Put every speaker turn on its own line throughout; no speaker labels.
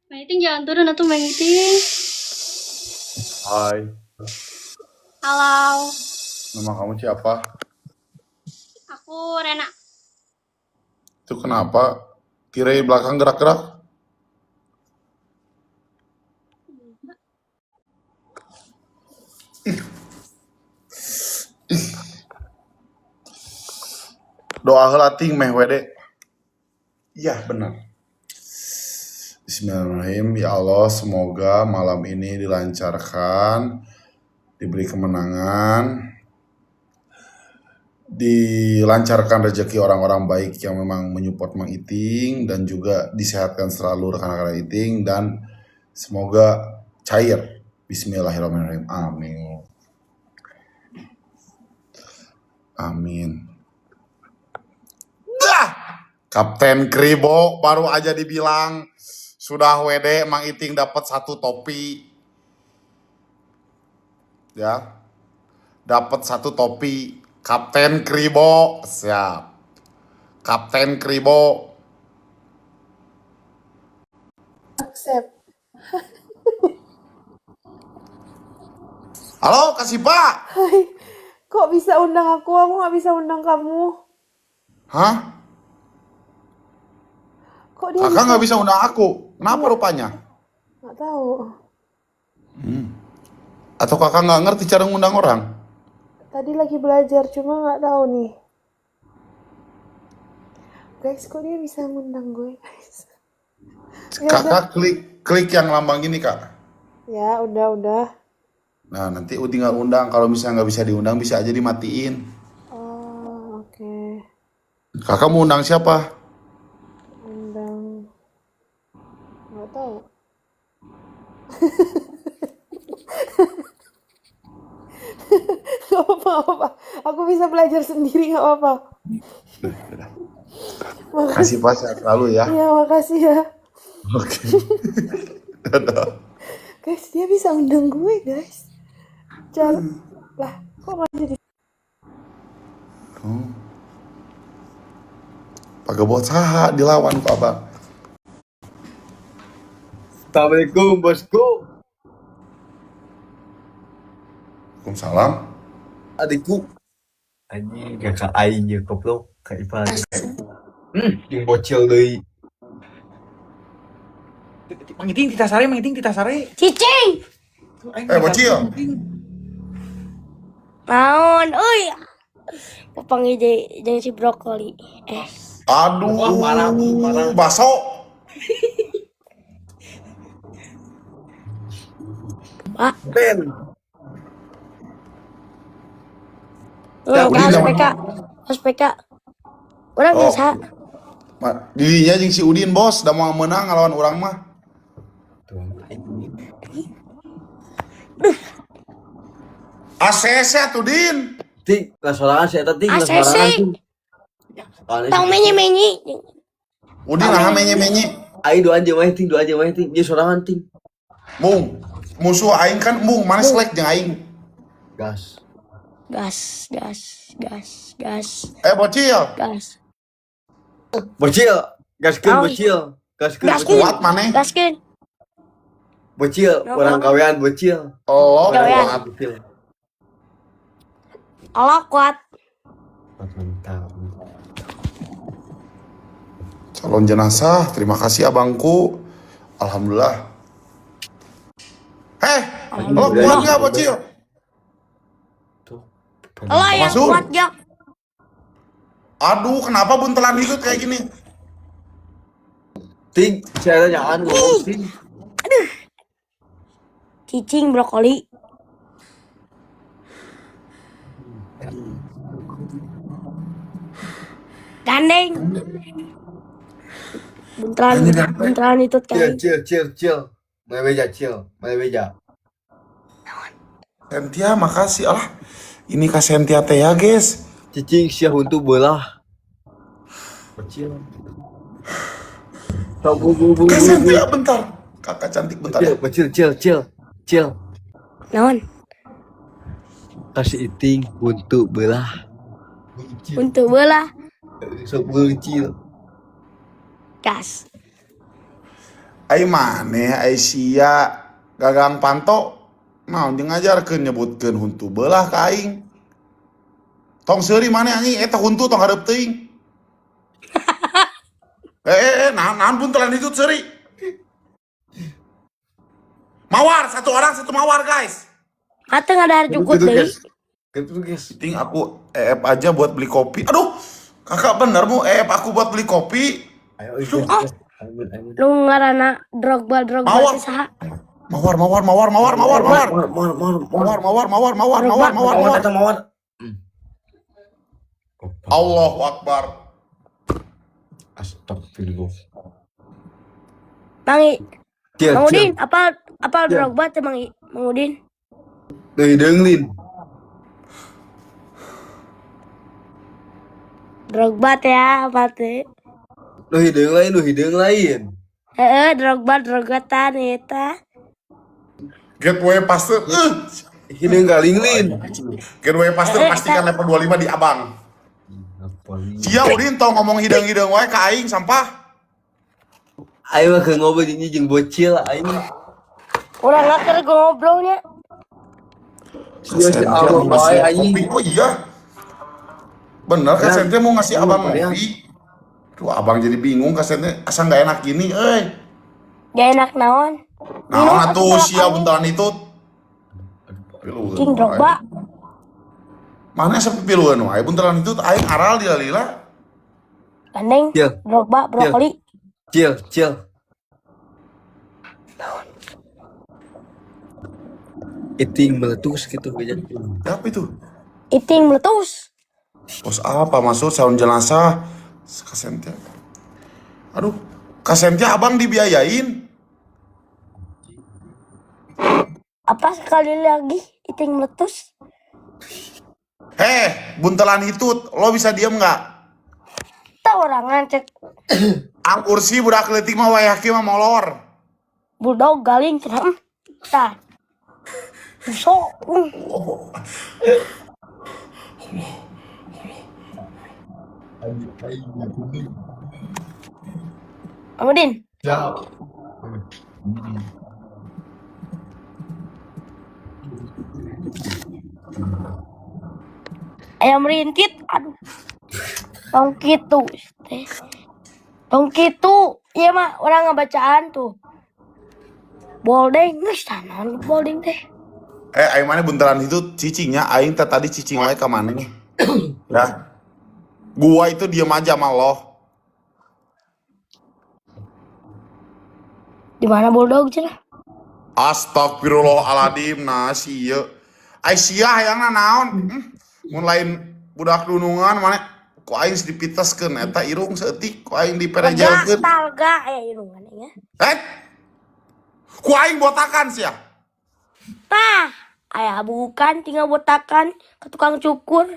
Bang Iting jangan turun atuh Bang Iting.
Hai,
Halo,
nama kamu siapa?
aku Rena.
Itu kenapa tirai belakang gerak-gerak? Doa heula ting meh wede. Iya benar. Bismillahirrahmanirrahim. Ya Allah, semoga malam ini dilancarkan, diberi kemenangan, dilancarkan rezeki orang-orang baik yang memang menyupport Mang Iting, dan juga disehatkan selalu rekan-rekan Iting, dan semoga cair. Bismillahirrahmanirrahim. Amin. Amin. Kapten Kribo baru aja dibilang sudah WD Mang Iting dapat 1 topi. Ya. Dapat 1 topi. Kapten Kribo, siap. Kapten Kribo.
Accept.
Halo, kasih Pak.
Hai, kok bisa undang aku? Aku nggak bisa undang kamu.
Hah?
Kok dia
Kakak nggak bisa undang aku. Kenapa rupanya?
Nggak tahu.
Atau kakak nggak ngerti cara ngundang orang?
Tadi lagi belajar, cuma nggak tahu nih. Guys, kok dia bisa ngundang gue, guys? Ya udah.
Kakak klik yang lambang ini kak.
Ya, udah.
Nah nanti tinggal undang. Kalau misalnya nggak bisa diundang bisa aja dimatiin.
Oh, oke.
Kakak mau undang siapa?
Undang. Nggak tahu. Gak apa-apa. Aku bisa belajar sendiri, gak apa-apa.
Kasih Pak sehat selalu ya.
Iya, makasih ya.
Oke. Dadah.
Guys, dia bisa undang gue, guys. Jalan. Lah, kok masih di...
Pakai buat saha dilawan kok abang.
Assalamualaikum bosku.
Waalaikumsalam.
Adikku. Anjing kakak aing ya goblok kak Ivan. Jeung bocil deui.
Mang Iting tita sare.
Cicing.
Bocil.
Naon, euy. Papang jeung si brokoli.
Aduh,
Parah.
baso.
Pak.
Ben.
HPK. Urang
Oh.
biasa.
Dirinya jeung si Udin bos, udah mau menang ngelawan orang mah. ACC tuh Din.
Ting, lasorangan saya tadi
ACC.
lasorangan.
Tong menyi-menyi.
Udin lah menye-menye.
Aing doa aja mah ting. Dia sorangan ting.
Mung, musuh aing kan mung, mana selek jeung aing.
Gas.
Gas.
Bocil.
Gas.
Bocil, gaskeun
Oh.
bocil. Gaskeun
Gaskeun.
bocil.
Kuat maneh.
Gaskeun.
Bocil, orang kawean bocil.
Oh,
Kawean.
kuat.
Bocil.
Allah kuat.
Mantap.
Calon jenazah, terima kasih abangku. Alhamdulillah. Lo kuat nggak bocil?
Tuh.
Allah yang
Masuk.
kuat jak.
Aduh, kenapa buntelan ikut kayak gini?
Ting, saya jangan ngomong ting.
Cicing brokoli. Gandeng. Buntelan itu kali.
Chill. Mana beja.
Sentia, makasih. Alah, ini Kak Sentia teh ya, guys.
Cicing sia untuk belah. Kecil.
Kak Sentia, bentar. Kakak cantik, bentar ya.
Chill.
Naon?
Kasih iting untuk belah.
Untuk bola.
Sok beucil.
Gas.
Ai maneh ai sia gagang panto naon jeung ngajarkeun nyebutkeun huntu beulah ka aing. Tong seuri maneh anjing eta huntu tong hareup teuing. Naon buntelan itu seuri. Mawar, satu orang satu mawar guys.
Kata nggak ada cukup deh.
Gitu guys.
Ting aku aja buat beli kopi. Aduh, kakak bener mu aku buat beli kopi.
Ayo
Lu ngarana Drogba
Mawar.
teh saha?
Mawar. Allahu Akbar.
Astagfirullah.
Mangi.
Ciel,
Mang Udin, apa Drogba teh Mang Udin?
Deui deunglin.
Drogba teh apa teh?
Lu hideung lain.
Drogba tan eta.
Gateway Pasteur.
Hideung galinglin.
Gateway Pasteur pastikan level 25 di Abang. Cia Udin tong ngomong hideung-hideung wae ka aing sampah.
Ayo mah ke ngobrol ini jeung bocil aing.
Urang ngaker ngobrolnya.
Si Abang wae anjing.
Oh iya. Bener kasetnya mau ngasih Abang kopi. Tuh Abang jadi bingung kasetnya asa nggak enak gini,
Gak enak naon?
Naon atuh sia buntalan itu.
King Drogba.
Mana sampai piluan wae buntalan itu aing aral di lalila.
Gandeng.
Iya.
Drogba brokoli.
Cil. Iting meletus gitu aja.
Apa itu?
Iting meletus.
Bos apa maksud saun jenazah kasentnya? Aduh, kasentnya Abang dibiayain.
Apa sekali lagi iting meletus?
Buntelan hitut, lo bisa diem nggak?
Tahu orang ngancek
Angkur sih budak leutik mah wayahki mah molor.
bulldog galing cenah. Tah. So. Amudin.
Ya.
Ayam rintit, aduh. Tong kitu. Tong kitu. Iya mah orang ngebacaan tuh. Bolding, geus naon bolding teh.
Aing mana buntelan itu cicingnya, aing tadi cicing wae ka maneh. Ya. Gua itu diem aja sama lo.
Di mana bulldog cenah?
Astagfirullahaladzim, nah sia. Ai sia hayangna naon? Mun lain budak dunungan mana ku aing dipiteskeun eta irung seeutik ku aing diperejelkeun.
Talga irungan ya.
Ku aing botakan sia.
Tah, aya bukan tinggal botakan ke tukang cukur.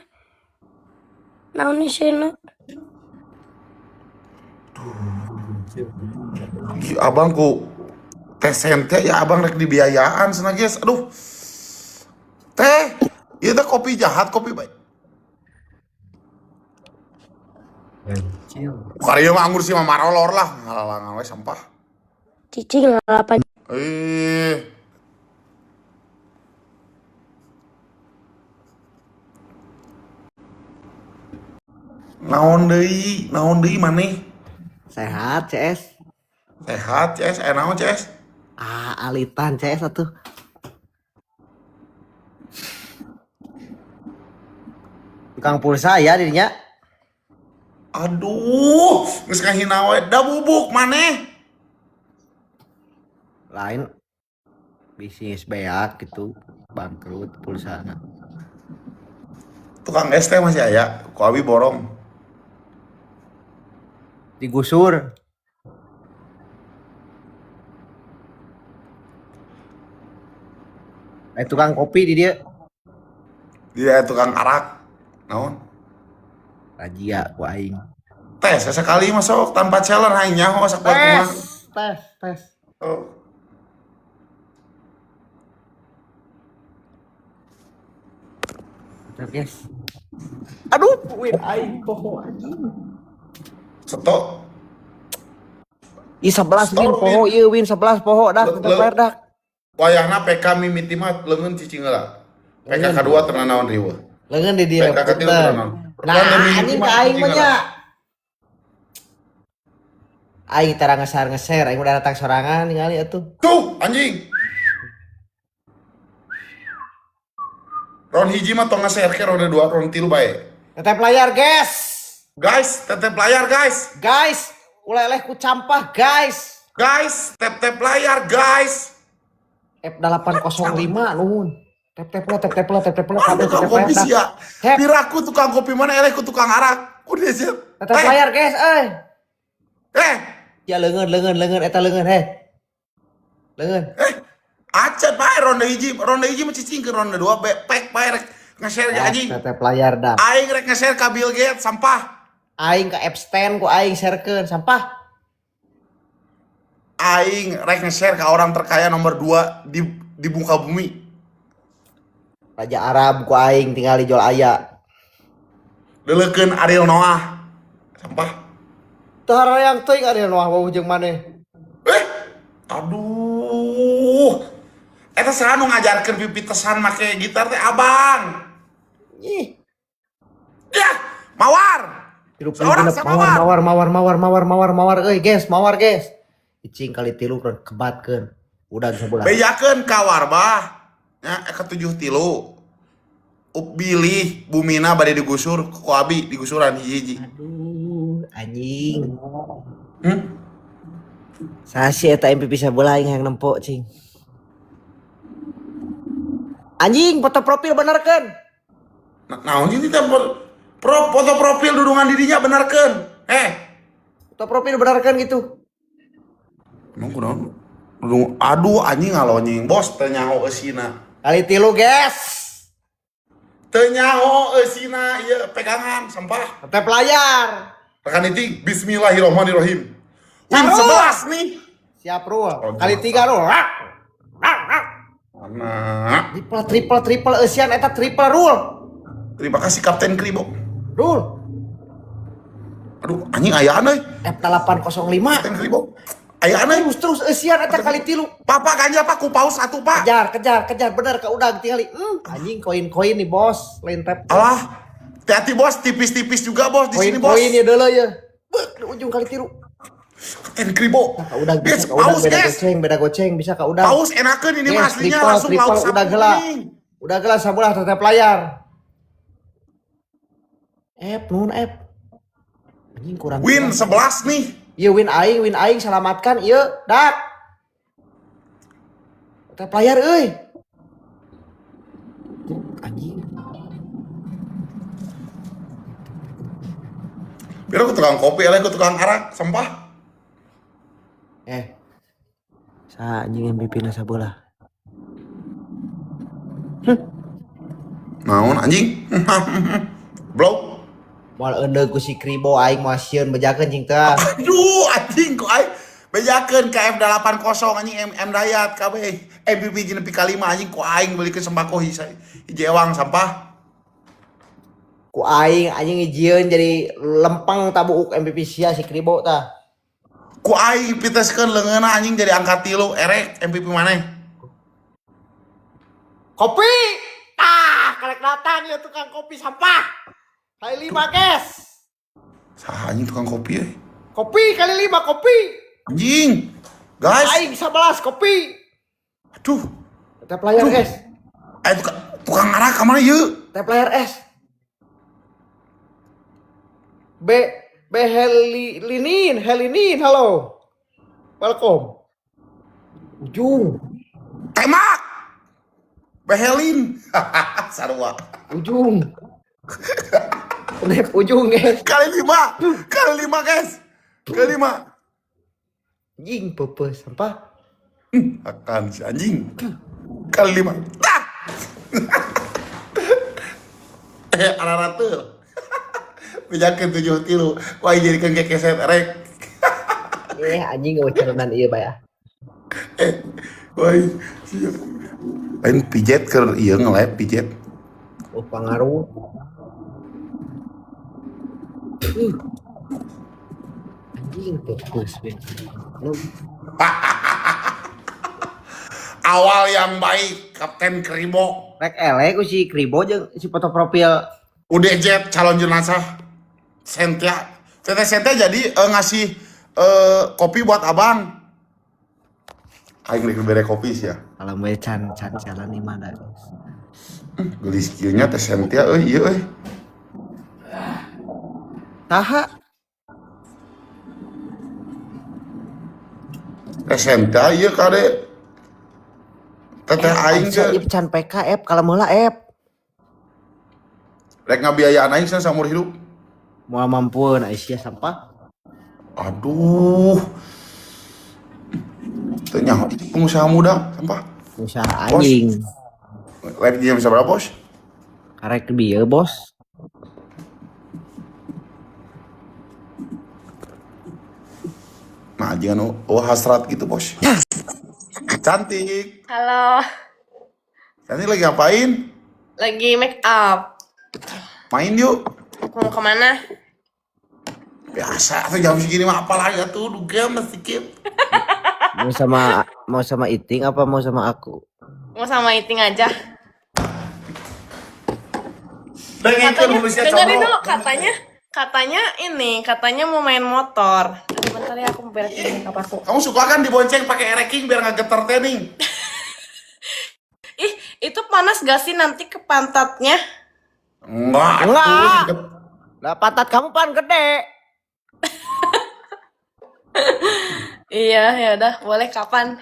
Naon isina?
Abangku tesente ya abang rek dibiayaan cenah geus. Aduh. Teh, ieu teh kopi jahat, kopi baik. Karya mah anggur sih mah marolor lah, ngalalangan we sampah.
Cicing ngalapan.
Naon deui maneh?
Sehat, CS.
Sehat, CS. Naon, CS?
Alitan, CS atuh. Tukang pulsa ya dirinya.
Aduh, geus ngahina we. Da bubuk maneh.
Lain bisnis beak gitu, bangkrut pulsana.
Tukang es teh masih aya, ku abi borong.
Digusur. Tukang kopi di dia.
Dia tukang arak. Naon?
Rajia ku aing.
Tes sekali masuk tanpa challenge aing nyaho sakuat kumaha.
Tes.
Oh.
Guys.
Aduh,
Wait, aing poho anjing.
seto.
Ih 11 win poho ieu win 11 poho dak tetep player dak.
Wayahna PK mimiti mah leungeun cicing heula. PK kedua teu naon riweuh.
Leungeun di dieu.
PK ketilu teu naon.
Nah, anjing ka aing mah nya. Aing tara nge-share, aing udah datang sorangan ningali atuh.
Tuh, anjing. Round hiji mah tong nge-share ke round 2, round 3 bae.
Tetep layar, guys.
Guys, tetep layar guys.
Guys, uleleh ku campah, guys.
Guys, tep layar guys.
F805 nuhun. Tep lo kabeh
Tukang kopi sih ya. Piraku tukang kopi mana eleh ku tukang arak. Udah sih.
Tetep layar, guys, Ya leungeun eta leungeun Leungeun.
Acet bae ronde hiji mah cicingkeun ronde 2 pek bae rek nge-share ge anjing.
Tetep layar dah.
Aing rek nge-share ka Bill Gates sampah.
Aing ke Epstein ku aing sharekeun sampah.
Aing rek nge-share ka orang terkaya nomor 2 di muka bumi.
Raja Arab ku aing tinggal jual aya.
Deleukeun Ariel Noah. Sampah.
Teu harayang teuing ari Noah wau jeung maneh.
Aduh. Eta saha nu ngajarkeun pipitesan make gitar teh abang.
Ih.
Ya, mawar.
Hidup mawar euy guys, mawar guys. Icing kali 3 kebatkeun. Udah sebelah.
Bejakeun ka warbah. Nya ke 7 tilu. Bilih bumina bade digusur ku abi digusuran hiji-hiji.
Aduh, anjing. Sasi eta MVP sabelah aing hayang nempok cing. Anjing foto profil benerkeun.
Naon sih teh foto profil dudungan dirinya benerkeun.
Foto profil benerkeun gitu.
Emang kunaon? Aduh anjing ngalonying bos teu nyaho eusina.
Kali 3 guys.
Teu nyaho eusina ieu pegangan sampah.
Tetep layar.
Tekan iting bismillahirrahmanirrahim. Win 11 nih.
Siap Rul. Kali 3 Rul.
Mana?
Triple Asian eta triple Rul.
Terima kasih Kapten Kribo.
Rul.
Aduh anjing ayaan euy.
F805.
Kapten Kribo. Ayaan euy.
Terus Asian eta kali 3.
Papa ganja Pak ku paus 1 Pak.
Kejar bener ka udah tinggali. Anjing koin-koin nih bos, lain tap.
Alah. Hati-hati bos, tipis-tipis juga bos di sini bos.
Koin-koin ya dulu ya. Di ujung kali 3.
Kapten Kribo.
Udah bisa ka udah beda goceng bisa ka udah.
Paus enakeun ini mah aslinya langsung paus
udah gelap. Udah gelap sabulah tetep layar. Nuhun Anjing kurang.
Win 11 nih.
Iya win aing selamatkan ieu dak. Tetep layar euy. Anjing.
Biar aku tukang kopi, aku tukang arak, sampah.
Anjing MVP na sabelah.
Naon anjing? Blow.
Moal eundeug ku si Kribo aing moal sieun bejakeun cing teh.
Aduh anjing kok aing bejakeun ka F80 anjing M Dayat kabeh. MVP jeung nepi ka 5 anjing ku aing beulikeun sembako hiji ewang sampah.
Ku aing anjing ngijieun jadi lempeng tabuuk MVP sia si Kribo tah.
Ku aing piteskeun leungeunna anjing jadi angka 3 erek MVP maneh.
Kopi. Karek datang ya tukang kopi sampah. Kali 5 guys.
Saha anjing tukang kopi euy?
Kopi kali 5 kopi.
Anjing. Guys.
Aing 11 kopi.
Aduh.
Tetep layar guys.
Tukang arak ka mana ieu?
Tetep layar es. Helinin, halo. Welcome. Ujung.
Tembak. Behelin. Sarua.
Ujung. Naik ujung guys.
Kali 5 guys. Kali 5.
Anjing pepes sampah.
Akan si anjing. Kali 5. Tah. Araratul. Bejakeun 7 tilu. Wah jadikeun kekeset erek.
Anjing gak cerenan ieu bae.
Wah. Lain pijet ke ieu nge-live pijet.
Oh pengaruh. Anjing fokus Ben. Lu
Awal yang baik, Kapten Kribo.
rek elek ku si Kribo jeung si foto profil
UDJ calon jenazah. Sentia. Teteh Sentia jadi ngasih kopi buat abang. Aing rek bere kopi sih ya.
kalau mau can jalan di mana guys.
Gelis kieu nya Teh Sentia ieu euy.
Taha
Teh Sentia ieu kade. Teteh aing
Aisyah
teh
can PKF kalau meula F
rek ngabiayaan aing saumur hidup.
mau mampuan Aisyah sampah
Aduh. Teu nyaho pengusaha muda sampah.
usaha anjing
Live jam berapa, Bos?
karek dia bos
Nah, jangan hasrat gitu, Bos. Cantik.
Halo,
Cantik lagi ngapain?
lagi make up.
Main yuk.
Mau kemana?
Biasa tuh jam segini mah apalagi tuh dugem sedikit.
mau sama Iting apa mau sama aku
Mau sama Iting aja.
Dengerin
Dengerin dulu katanya mau main motor. Bentar ya, aku mau beresin make up aku.
Kamu suka kan dibonceng pakai ereking biar nggak getar tening?
Ih, itu panas gak sih nanti ke pantatnya?
Enggak.
Enggak. Lah pantat kamu pan gede
Iya, ya udah, boleh kapan?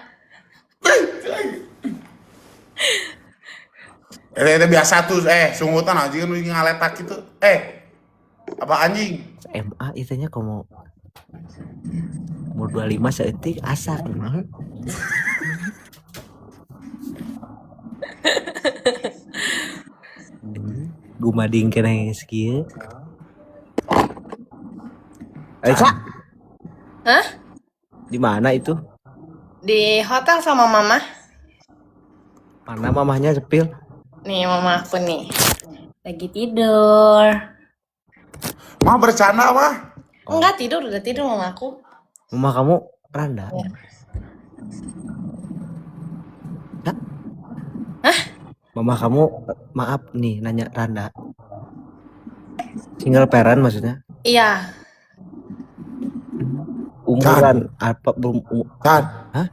Biasa tuh, sunggutan aja kan ngaletak gitu. Apa anjing?
MA itunya kamu umur 25 seetik asa kenal gumading kena sekieu Aisyah
Hah?
di mana itu
Di hotel sama mama.
mana mamahnya sepil
Nih, mama aku nih. Lagi tidur.
Mah bercanda mah.
Enggak tidur, udah tidur mama aku.
mama kamu randa
Hah?
mama kamu maaf nih nanya randa single parent maksudnya
Iya.
umuran apa belum
Tan.
Hah?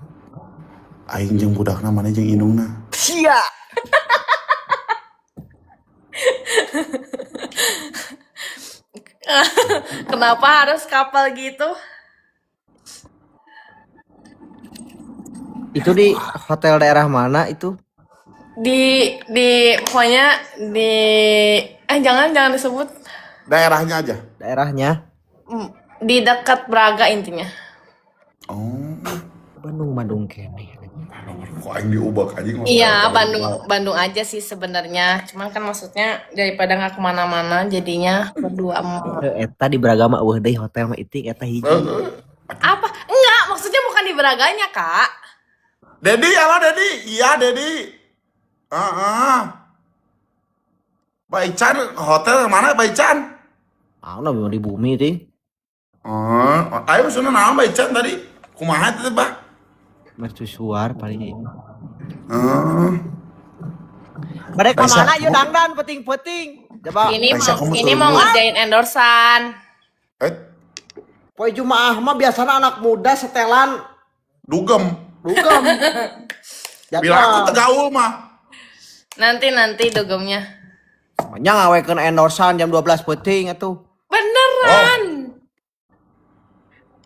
Aing jeung budakna mana jeung indungna.
sia
Kenapa harus kapal gitu?
itu di hotel daerah mana itu
Di pokoknya di jangan disebut.
Daerahnya aja.
daerahnya
Di dekat Braga intinya.
Oh.
Bandung kene
Kok aing diubah anjing.
Iya, Bandung aja sih sebenarnya. Cuman kan maksudnya daripada nggak kemana-mana, jadinya berdua.
eta di Bragama eueuh deui hotel mah iting eta hiji
Apa? Enggak, maksudnya bukan di Braganya, Kak.
Dedi, halo Dedi. Iya, Dedi. Baichan, hotel mana Baichan?
memang di bumi ting
Ayo sana naon Baichan tadi? Kumaha teh, Bah?
mercusuar paling
Aisyah,
Badai kemana yuk
kamu-
dangdan peting coba
Ini mau ngerjain endorsan.
poe Jumaah mah biasanya anak muda setelan
Dugem.
dugem
Bila aku tegaul mah.
Nanti dogemnya.
banyak ngawekeun endorsan jam 12 peting atuh
Beneran.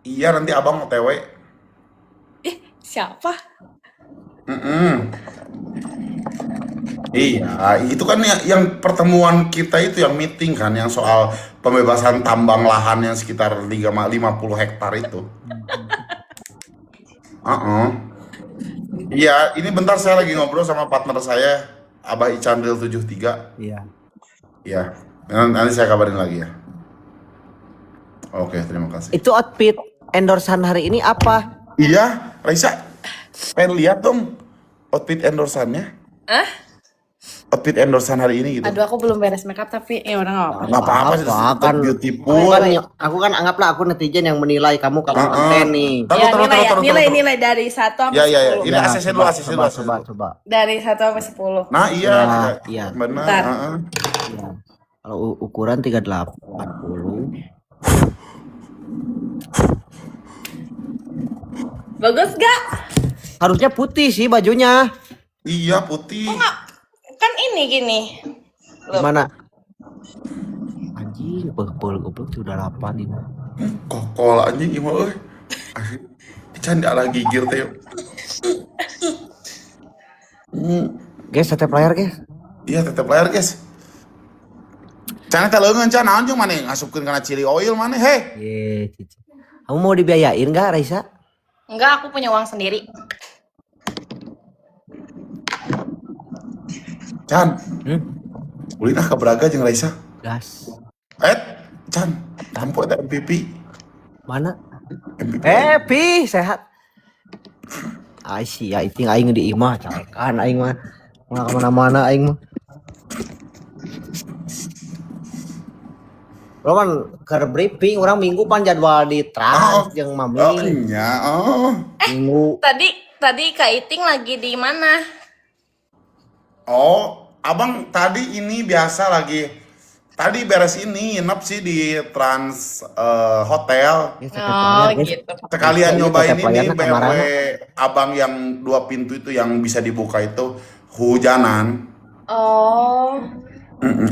Iya, nanti abang OTW.
Siapa?
Iya, itu kan yang pertemuan kita itu yang meeting kan, yang soal pembebasan tambang lahan yang sekitar 50 hektar itu. Iya, ini bentar saya lagi ngobrol sama partner saya, Abah Icandril 73.
iya
Iya, nanti saya kabarin lagi ya. Oke, terima kasih.
itu outfit endorsan hari ini apa
Iya, Raisa, pengen lihat dong outfit endorsannya. outfit endorsean hari ini gitu.
Aduh, aku belum beres makeup tapi ya udah nggak apa-apa.
Nggak apa-apa sih,
Apa,
tetap beautiful.
Aku kan anggaplah aku netizen yang menilai kamu kalau konten nih.
Ya, nilai dari 1 sampai
Ya,
10.
ini ACC dulu, ACC dulu.
Coba.
Dari 1 sampai 10.
Nah, iya.
Nah, iya.
Benar.
Bentar.
Iya. Kalau ukuran 38 40.
Bagus gak?
Harusnya putih sih bajunya.
Iya, putih.
Kan ini gini.
Gimana? Anjing, goblok sudah 8 ini.
Kokol anjing gimana euy. Asli. Canda lagi gigir teh.
Guys, tetep layar, guys.
Iya, tetep layar, guys. Cana teh leungeun can naon jeung maneh ngasupkeun kana chili oil maneh he.
Cici. Kamu mau dibiayain enggak, Raisa?
Enggak, aku punya uang sendiri.
Can. Ulin ke Braga jeung Raisa.
Gas.
Can. Tampo ada MVP.
Mana?
MVP.
Pi, sehat. Ya itu aing di imah, carekan aing mah. Mau kemana-mana aing mah. Roman, ke briefing orang minggu pan jadwal di Trans jeung Mami.
Nya.
Minggu.
Tadi Kak Iting lagi di mana?
Oh, abang tadi ini biasa lagi. Tadi beres ini nginep sih di Trans Hotel.
Oh, gitu.
Sekalian nyobain ini
Tetep
BMW
layarnya
abang yang 2 pintu itu yang bisa dibuka itu hujanan.
Oh.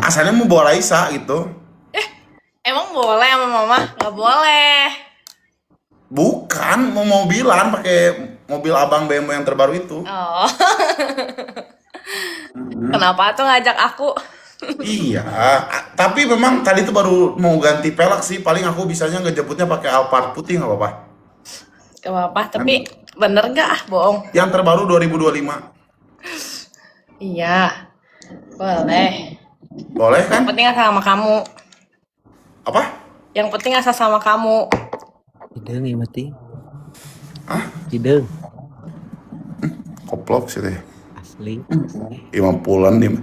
Asalnya mau bawa Raisa gitu.
Emang boleh sama mama? Nggak boleh.
Bukan, mau mobilan pakai mobil abang BMW yang terbaru itu.
Oh. Kenapa tuh ngajak aku?
Iya, tapi memang tadi itu baru mau ganti pelek sih. Paling aku bisanya ngejemputnya pakai Alphard putih nggak apa-apa.
Gak apa-apa, tapi bener nggak ah bohong?
Yang terbaru 2025.
Iya, boleh.
Boleh kan?
Yang penting asal sama kamu.
Apa?
Yang penting asal sama kamu.
Hidung ya mati.
Hah?
Hidung.
Koplok sih teh.
Asli.
50-an nih.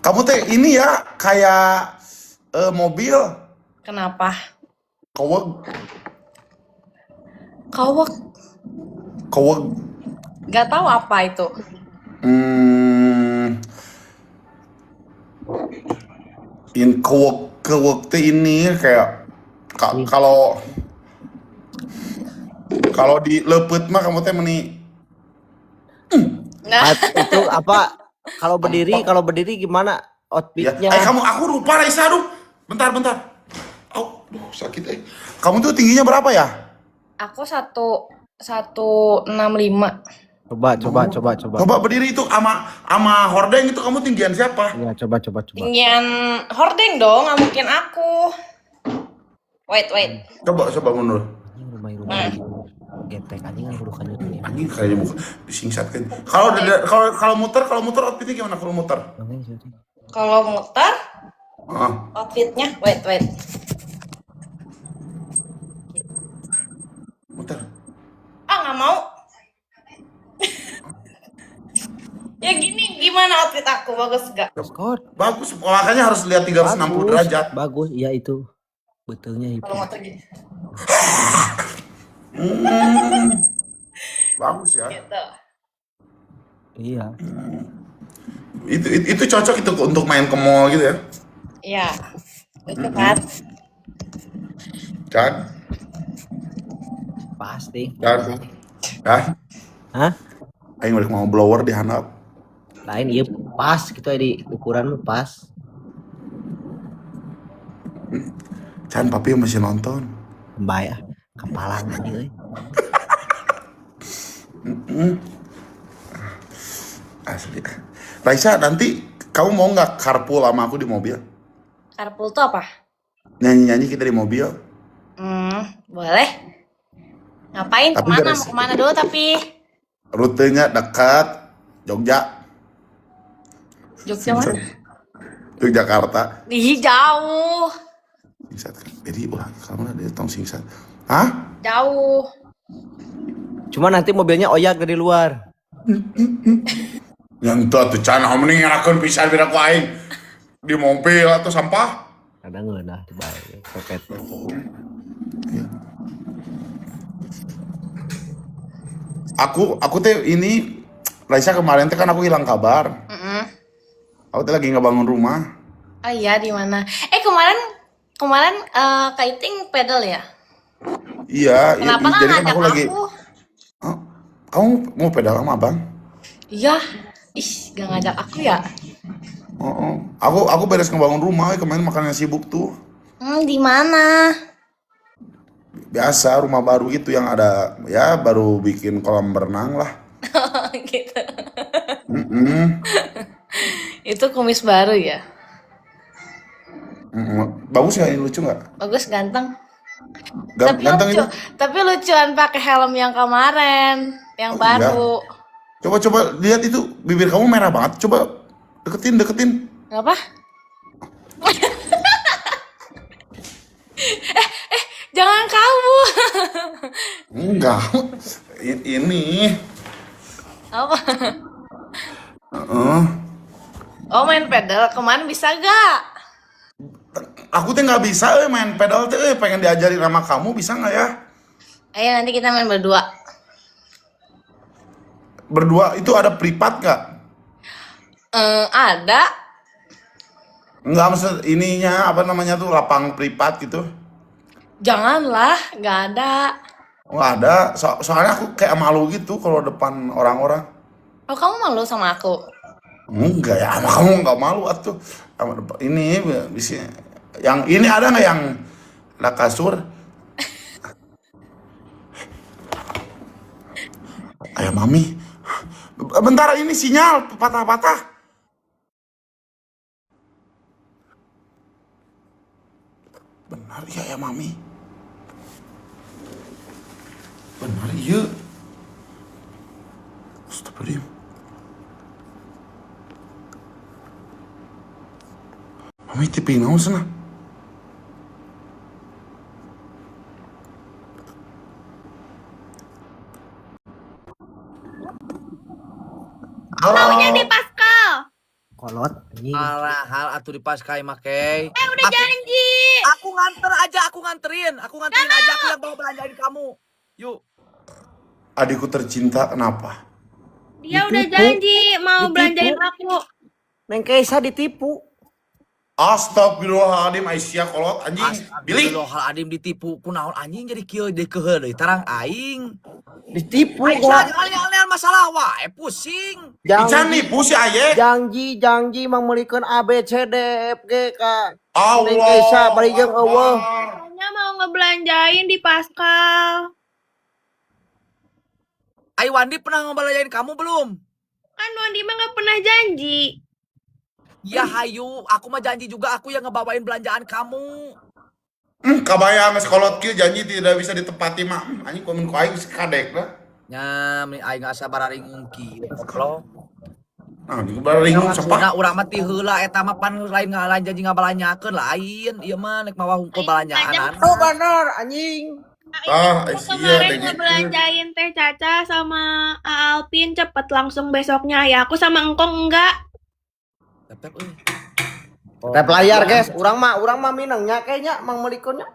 Kamu teh ini ya kayak mobil
Kenapa?
koweg
Kawak. Gak tahu apa itu.
kewek teh ini kayak kalau dilepet mah kamu teh meni
Nah,
Itu apa? Kalau berdiri gimana
ya.
outfitnya?
Aku lupa Raisa, aduh. Bentar. Duh, sakit Kamu tuh tingginya berapa ya?
aku 165.
Coba.
Coba berdiri itu ama hordeng itu kamu tinggian siapa?
Ya, coba.
Tinggian hordeng dong, nggak mungkin aku. Wait.
Coba mundur.
Rumah getek anjing kan kudu kanut ya.
Anjing kayaknya bukan disingsatkan. Kalau muter outfitnya gimana kalau muter?
Kalau muter,
Ah,
outfitnya, wait.
muter.
Ah, nggak mau. Ya gini, gimana outfit aku? Bagus gak?
Bagus, makanya harus lihat 360 derajat.
Bagus, iya itu. Betulnya itu.
Kalau motor gini.
Bagus ya.
Gitu.
Iya.
Itu cocok itu untuk main ke mall gitu ya.
Iya. Itu kan.
Kan?
Pasti.
Kan?
Hah?
Aing balik mau blower di handap.
Lain iya pas gitu ya di ukuran pas.
Can papi masih nonton.
Baik kepalang anjing euy.
Asli. Raisa, nanti kamu mau nggak carpool sama aku di mobil?
Carpool tuh apa?
Nyanyi-nyanyi kita di mobil.
Boleh. Ngapain?
Tapi
Kemana?
beres.
Mau kemana dulu tapi?
Rutenya dekat Jogja.
Jogja mana?
Yogyakarta.
Ih, jauh.
Singsat kan. Jadi kamu ada tong singsat. Hah?
Jauh.
Cuma nanti mobilnya oyak dari luar.
Nyentuh tuh can, mending ngelakuin pisan beda ku aing di mobil atau sampah.
Kadang ngeunah di bae pepet.
Aku teh ini Raisa kemarin teh kan aku hilang kabar.
Mm-mm.
Aku teh lagi ngebangun rumah.
Oh iya, di mana? Kemarin Kak Iting pedal ya?
Iya,
Kenapa nggak
jadi kan
ngajak
aku lagi.
aku?
Oh, kamu mau pedal sama abang?
Iya, gak ngajak aku ya?
Oh. Aku beres ngebangun rumah, kemarin makannya sibuk tuh.
Di mana?
Biasa rumah baru gitu yang ada ya baru bikin kolam berenang lah.
Gitu.
Mm-mm.
Itu kumis baru ya?
Bagus nggak ini, lucu nggak?
Bagus, ganteng.
Ganteng
lucu.
ini.
Tapi lucuan pakai helm yang kemarin, yang
Oh,
baru.
Coba lihat itu bibir kamu merah banget. Coba deketin.
Apa? Jangan kamu.
Enggak. Ini.
Apa?
Heeh.
Oh, main pedal kemarin bisa gak?
Aku teh nggak bisa main pedal teh, pengen diajarin sama kamu, bisa nggak ya?
Ayo nanti kita main berdua.
Berdua itu ada privat nggak?
Ada.
Nggak, maksud ininya apa namanya tuh lapang privat gitu?
Janganlah, gak ada.
Nggak ada. Soalnya aku kayak malu gitu kalau depan orang-orang.
Oh, kamu malu sama aku?
Enggak ya, sama kamu nggak malu atuh. Ini bisa. Yang ini ada nggak yang ada kasur? Ayah mami. Bentar, ini sinyal patah-patah. Benar ya ya mami. Benar iya. Astagfirullah. Mami tipe naon sana? Halo.
Di Pascal.
Kolot anjing.
Alah, hal atuh dipaskai make.
Udah janji.
Aku nganterin aja, aku yang bawa belanjain kamu. Yuk.
Adikku tercinta kenapa?
Dia udah
Ditipu.
janji mau
Ditipu.
belanjain aku.
Neng Keisa ditipu.
Astagfirullahaladzim, Aisyah kolot anjing. Billy.
Astagfirullahaladzim, ditipu kunaon anjing jadi kieu deui kehe deui tarang aing.
Ditipu
Aisyah
kok.
jangan masalah wae pusing.
Ican nipu si Aye.
Janji mang meulikeun A B C D F G K.
Allah.
Neng Keisa bari jeung eueuh.
Katanya mau ngebelanjain di Pascal.
Ai Wandi pernah ngebelanjain kamu belum?
Kan Wandi mah gak pernah janji.
Ya hayu, aku mah janji juga aku yang ngebawain belanjaan kamu.
Kabayang sekolot kieu janji tidak bisa ditepati mah. Anjing komen ku aing kadek lah.
Nya, aing asa bararing ngungki. Goblok.
Nah, di baringung
Maksudna
sapa?
urang mah ti heula eta mah pan lain ngalain janji ngabalanyakeun lain. Ieu mah nek mawa hungkul balanjaan.
Oh bener anjing.
Ah,
Aku
iya,
kemarin
dengin.
ngebelanjain Teh Caca sama Alpin cepet langsung besoknya. Ya aku sama Engkong enggak.
Tetep euy.
Tep layar guys, urang mah minangnya kayaknya mang meulikeunnya.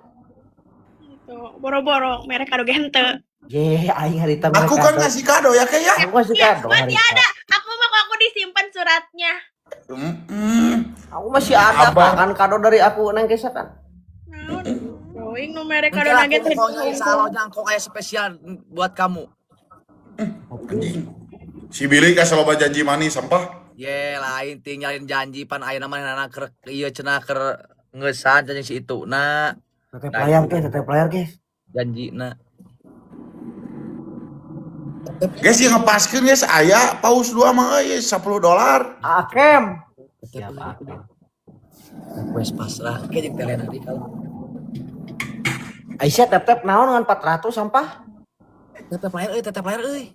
Tuh, boro-boro merek kado gente.
Ye, aing harita
Aku kan ngasih kado ya kayak ya.
Aku kasih kado
Masih
harita.
ada. Aku disimpan suratnya.
Aku masih ada
Abang.
kan kado dari aku Neng Keisa kan.
Naon? Going nu merek kado
Enggak,
nugget
aku pokoknya insya kok kayak spesial buat kamu.
Anjing. Si Billy kasih loba janji manis sampah.
Ye, lain tinggalin janji pan ayeuna mah nana keur ieu cenah keur ngeusan janji si itu. Nah,
Tetep layar guys.
janjina.
Guys yang ngepaskeun guys aya paus 2 mah euy $10.
Akem.
Siapa? Wes pasrah ke jeung tele nanti kalau.
Aisyah tep naon ngan 400 sampah.
Tetep layar euy.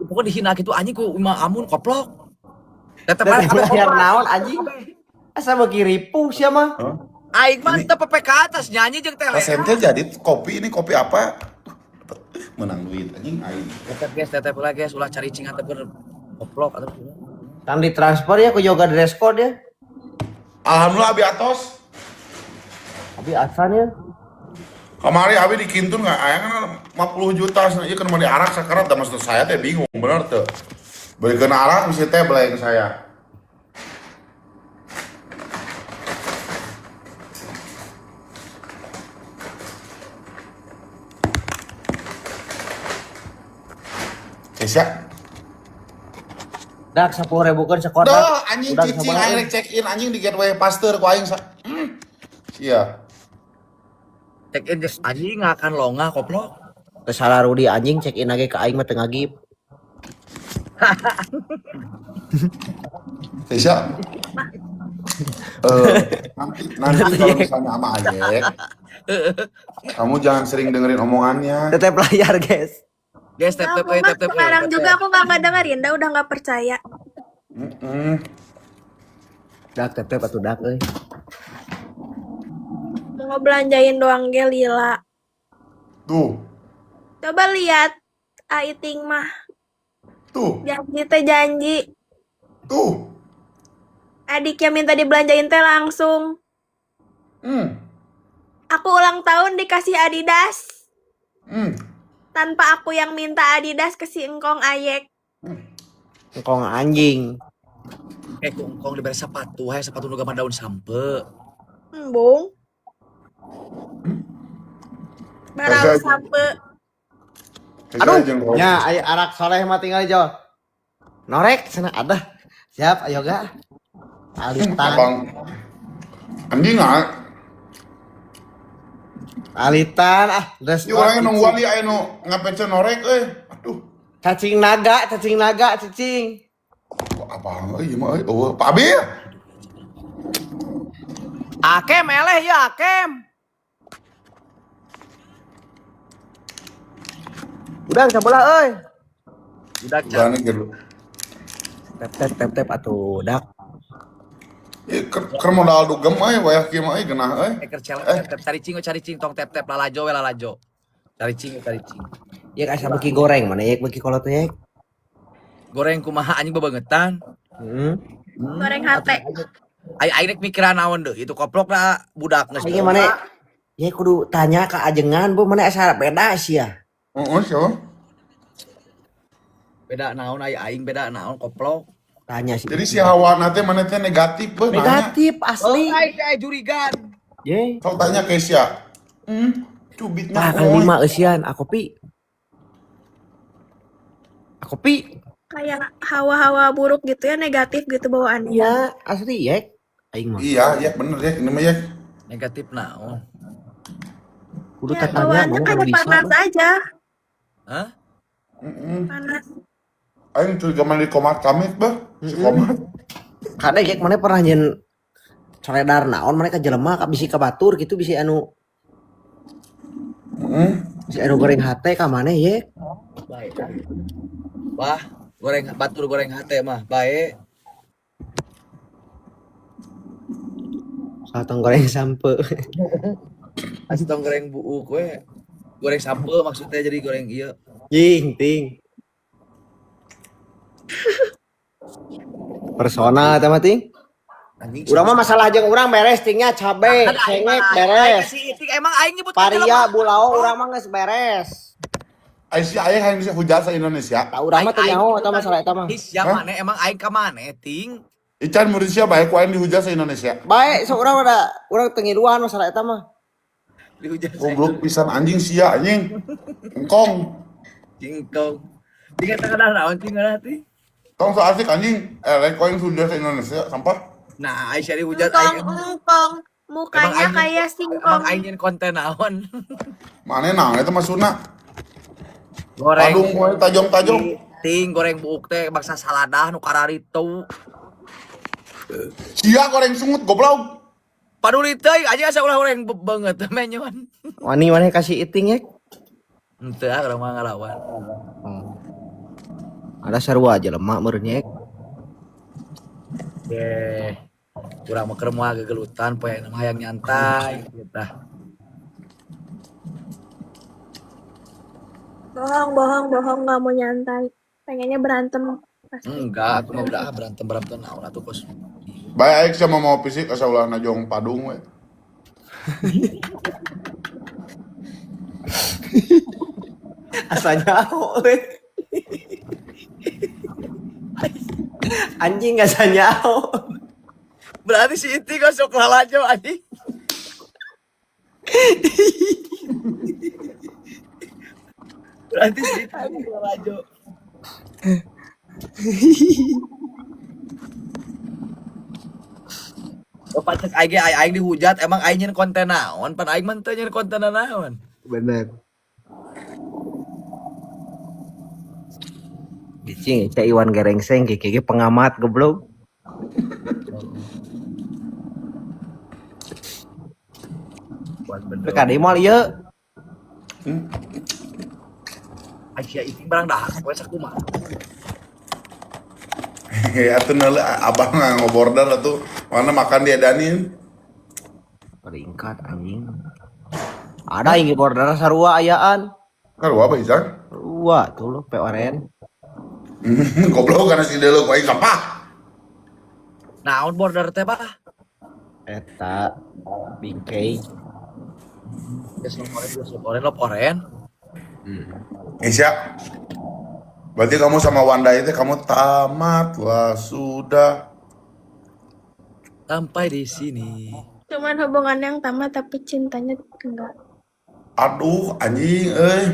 Pokoknya dihina gitu anjing ku imah amun koplok. Tetep
Layar naon anjing. Asa beuki ripuh sia mah.
aing mah teu pepe ka atas nyanyi jeung tele.
Resente jadi kopi, ini kopi apa? Menang duit anjing aing.
Tetep guys, ulah cari cingan teh koplok atuh.
Kan ditransfer ya ke yoga dress code ya.
Alhamdulillah abi atos.
Tapi asan ya.
Kemarin abi di Kintun nggak, ayah kan 50 juta, iya kan mau diarak sakarat, dah maksud saya teh bingung, bener tuh. Beli kena arak, mesti teh belain saya. Kesya,
Dak 10.000 kan sekolah.
dah anjing cicing, aing check in anjing di gateway Pasteur ku aing iya.
Check in just anjing nggak akan longah koplok.
Kesalah Rudi anjing check in lagi ke aing mah teu ngagip.
Kesya, nanti kalau misalnya sama Ayek, kamu jangan sering dengerin omongannya.
Tetep layar, guys.
Guys, tap tap
Aku mah sekarang juga aku nggak dengerin, dah udah nggak percaya.
Dak tetep atuh dak euy.
Mau belanjain doang ge lila.
Tuh,
Coba lihat Aiting mah
tuh,
janji teh janji.
tuh.
Adiknya minta dibelanjain teh langsung. Aku ulang tahun dikasih Adidas. Tanpa aku yang minta Adidas ke si Engkong Ayek.
Engkong anjing.
kongkong diberi sepatu, sepatu nu gambar daun sampe.
Embung. Barang sampe.
Aduh, nya aya arak soleh mah tinggal jauh. Norek sana ada. Siap, ayo ga. Alitan.
Abang, anjing nggak?
Alitan dress
Ini orangnya nungguan dia, ayo ngapece norek, aduh.
Cacing naga, cacing.
Abang, mah, oh, Pak Abi ya?
Akem eleh ya, Akem. Udah sabola euy.
Udah
Berani gitu.
Tep atuh dak.
Ker modal dugem wayah kieu mah genah
kercel tap cari cing tong tap lalajo we lalajo. Cari cing.
Ya asa beki goreng mana ya beki kolot ya.
Goreng kumaha anjing bebangetan.
Goreng hate.
Aing rek mikiran naon deui itu koplok da budak geus.
Aing mana ya kudu tanya ka ajengan bu mana asa beda sih ya.
Siapa?
Beda naon aing beda naon koplok.
Tanya sih.
Jadi si hawa nanti mana teh negatif beuh nanya.
Negatif asli.
Aing jurigan.
Ye.
Sok tanya Kesya. Cubitnya
Ah, Kang Lima eusian, akopi.
Kayak hawa-hawa buruk gitu ya, negatif gitu bawaannya.
Iya, asli ya. Aing mah.
Iya, bener ya, ini mah ya.
Negatif naon?
Kudu
Ya,
tatanya
bawaannya
mau
kayak
bisa.
panas aja.
Hah?
Panas.
Aing curiga mana di komat kamit bah, si komat.
Kada ya mana pernah nyen coredar naon mereka jelema ka bisi ka batur gitu bisi anu si anu goreng hate ka mana ye?
Baik. Wah, batur goreng hate mah bae.
Katong goreng sampe.
Asli tong goreng buuk we. Goreng sampe maksudnya jadi goreng ieu.
Ting. Personal eta mah ting.
Anjing.
Urang mah masalah jeung urang beres tingnya cabe, cengek beres.
Emang aing nyebut
Paria bulao urang mah geus beres.
Aisyah ayah yang bisa hujat se Indonesia.
Tak urang mah teu nyaho eta masalah eta mah.
Siapa maneh emang aing ka maneh ting?
Ican murid siapa baik ku aing dihujat se Indonesia.
Bae sok urang ada urang teu ngiruan masalah eta mah.
Dihujat
Goblok pisan anjing sia anjing. Engkong.
Cingkong. Jeung eta kadang naon ting ngaranna ting?
Tong so asik anjing. Lain ku aing hujat se Indonesia sampah.
Nah, Aisyah dihujat
Engkong. Mukanya kayak singkong.
Emang aing nyen konten naon?
Mana nah eta mah sunna.
Goreng
Padung we tajong-tajong.
ting goreng buuk teh bangsa saladah nu kararitu.
Sia goreng sungut goblok.
Paduli teuing aja asa ulah goreng banget menyon.
Wani maneh kasih iting ya.
Henteu urang mah ngalawan.
Ada sarua aja lemak meureun ya.
Kurang mah keur moal gegelutan poe mah hayang nyantai kita.
Bohong nggak mau nyantai. Pengennya berantem Pasti.
Enggak, aku mah udah berantem naon atuh bos.
Baik aing sama mau fisik asa ulah najong padung we.
Asanya we. Anjing asanya.
Berarti si Iti kok sok lalajo anjing. Berarti si Iti sok lalajo. Bapak cek aing dihujat emang aing nyeun konten naon pan aing mah teu nyeun konten naon.
Bener. Cing, Cak Iwan Gerengseng kiki pengamat goblok. Ka di mall ieu.
Aisyah Iti barang dah we sakumaha.
Ya tuh neule abang ngoborder atuh mana makan dia danin.
Peringkat anjing. Ada yang border sarua ayaan.
Karua apa Isan?
Sarua tuh lo PORN.
Goblok karena si deuleu aing kapah.
Naon border teh Pak?
Eta bingkai.
Geus lop oren.
Isya. Berarti kamu sama Wanda itu kamu tamatlah sudah.
Sampai di sini.
Cuman hubungan yang tamat tapi cintanya enggak.
Aduh anjing euy.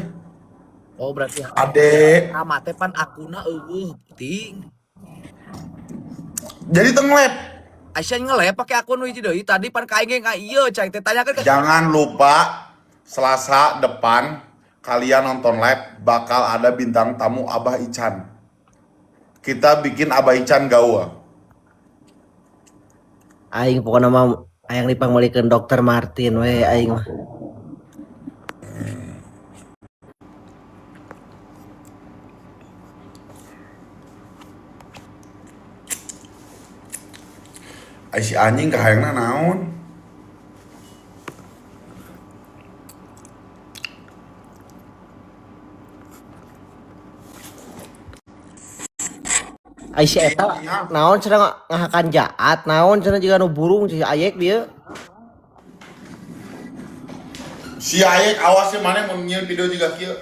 Oh berarti
Ade.
tamat teh pan akuna eueuh penting.
Jadi tenglep.
Aisyah ngelep pakai akun hiji deui tadi pan ka aing ka ieu cai teh tanyakeun ke
Jangan lupa Selasa depan kalian nonton live bakal ada bintang tamu Abah Ican. Kita bikin Abah Ican gaul.
Aing pokoknya mah ayang dipanggulikeun Dokter Martin we aing mah.
Ai si anjing kahayangna naon?
Aisyah eta naon cenah ngahakan jaat, naon cenah jiga nu burung si Ayek dia.
Si Ayek awas mana mun nyieun video juga kieu.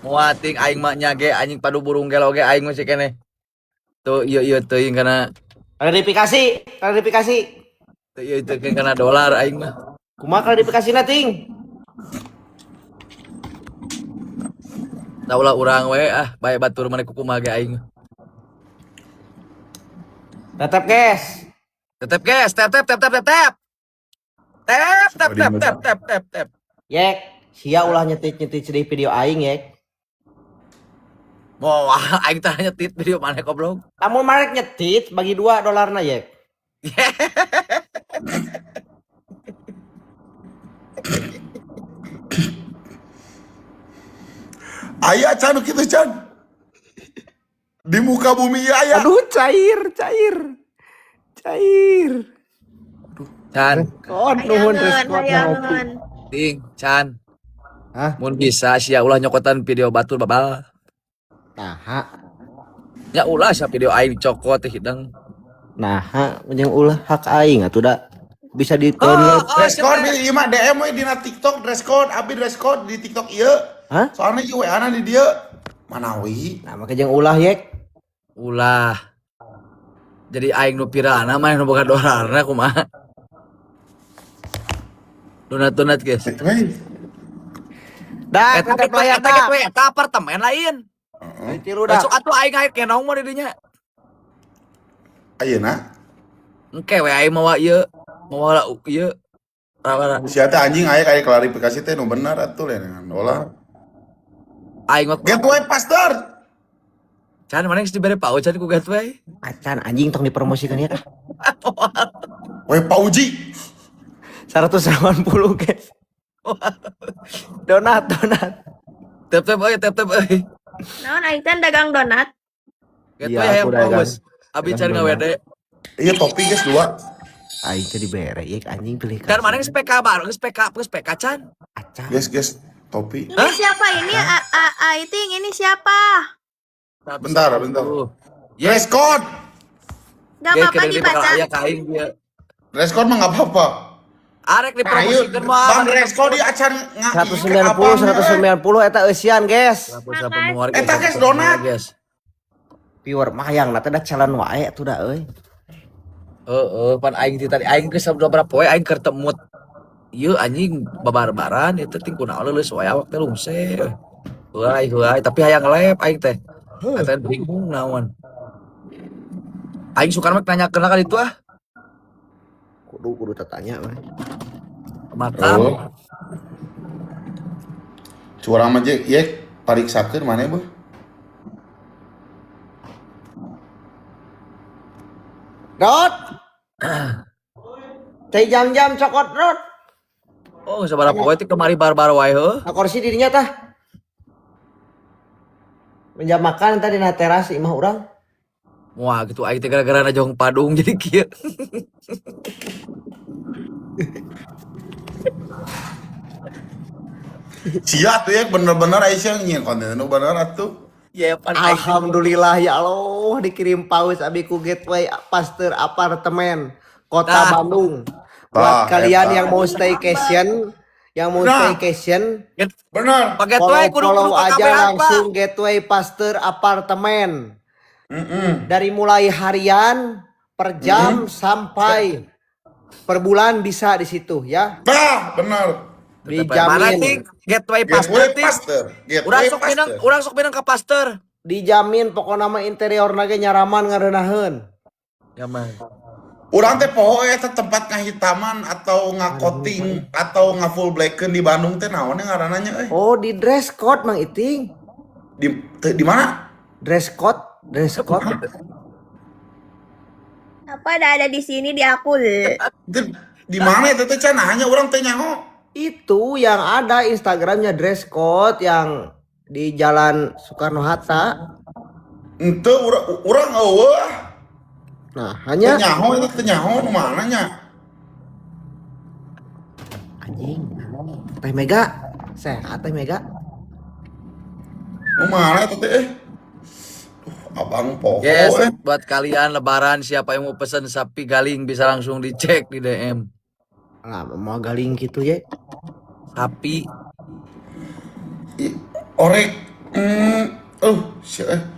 muating aing mah nyage anjing padu burung gelo ge aing masih keneh. Tuh ieu teuing kana
Klarifikasi.
tuh ieu teuing kana dolar aing mah.
Kumaha klarifikasina ting?
Da ulah urang we bae batur maneh kumaha ge aing.
Tetep guys.
Tetep guys, tep.
Yek, sia ulah nyetit di video aing yek.
Mau aing tah nyetit video maneh goblok.
Lamun marek nyetit bagi $2 na yek.
Aya Can kitu Can. Di muka bumi aya.
Aduh cair.
Chan,
Kon nuhun respon ngopi.
Hayangan.
ting, Chan.
Hah?
Mun bisa sia ulah nyokotan video batur babal.
Nah,
Ya ulah sia video aing dicokot teh hidang.
jeung ulah hak aing atuh da. Bisa di-download.
Dress code di mah DM we dina TikTok dress code, abi dress code di TikTok ieu.
Hah?
Soalnya ieu WA-na di dieu. Manawi.
Nah, make jeung ulah yek.
Ulah. Jadi aing nu pirana mah nu boga dolarna kumaha. Donat guys.
Dah,
Eta
tetep layar
eta
dah.
we eta apartemen lain.
Tiru dah.
Besok atuh aing hayu kenong mah di dinya.
Ayeuna
Engke we aing mawa ieu. Mawa ieu. Rawara.
si eta anjing aya klarifikasi teh nu bener atuh lain dolar.
Aing mah
Gateway Pastor.
Can mana geus dibere pau can ku gateway.
Acan anjing tong dipromosikan ya.
We Pauji.
180 guys. Donat.
Tep euy.
Naon aing teh dagang donat.
Gateway
Iya,
hayang
aku dagang.
paus. Abi can ngawede.
Iya topi guys 2.
Aing teh dibere ieu anjing pilih
Dan
kasih.
mana yang SPK bareng SPK Can?
Acan.
Guys, topi.
Ini siapa ini? Aiting ini siapa?
Bentar. Dress code.
Gak apa-apa dibaca.
Ya kain dia.
Dress code mah nggak apa-apa.
Arek
Ayo,
dipromosikan mah.
Bang dress code di acan
190 eta eusian guys.
Eta guys, donat.
Pure mahayang na teh da calon wae tuh da euy.
Pan aing ti tadi aing geus sabaraha poe aing keur temut. Ieu anjing babar-baran eta ting kunaon leuleus wae awak teh lungse. Heuai tapi hayang ngelep aing teh. Eta bingung naon. Aing suka mek nanyakeun ka ditu ah.
Kudu tanya we.
Makan.
Curang mah je, ieu pariksakeun maneh beuh.
Rod. Teh jam-jam cokot Rod.
Oh, sabaraha poe teh kemari bar-bar wae heuh.
Nah, kursi dirinya tah. Meja makan tadi na teras imah urang.
Wah, gitu aing teh gara-gara najong padung jadi kieu.
Sia tuh ya bener-bener Aisyah nyian konten nu bener atuh.
Ya pan
Alhamdulillah ya Allah dikirim paus abi ku Gateway Pasteur Apartemen Kota Bandung. Buat kalian yang mau staycation,
Bener.
pakai tuh
follow aja langsung Gateway Pasteur Apartemen. Dari mulai harian, per jam sampai per bulan bisa di situ ya.
Bah, bener.
Dijamin.
Gateway Pasteur. Urang sok minang ka Pasteur.
Dijamin pokoknya nama interior nage nyaraman ngareunaheun.
Ya mah.
Urang teh poho eta tempat ngahitaman atau ngakoting atau ngafull blacken di Bandung teh naon ngaranna nya euy?
Oh, di dress code Mang Iting.
Di mana?
Dress code.
Apa ada di sini di aku?
Di mana eta teh cenah hanya urang teh nyaho.
Itu yang ada Instagramnya dress code yang di Jalan Soekarno-Hatta.
Henteu urang eueuh.
Nah, hanya
Teu nyaho nu mana nya?
anjing. Teh Mega. Sehat Teh Mega.
Nu mana eta teh? Abang poho
Yes, buat kalian lebaran siapa yang mau pesen sapi galing bisa langsung dicek di DM.
Lah mau galing gitu ya.
Sapi
Orek. Sia.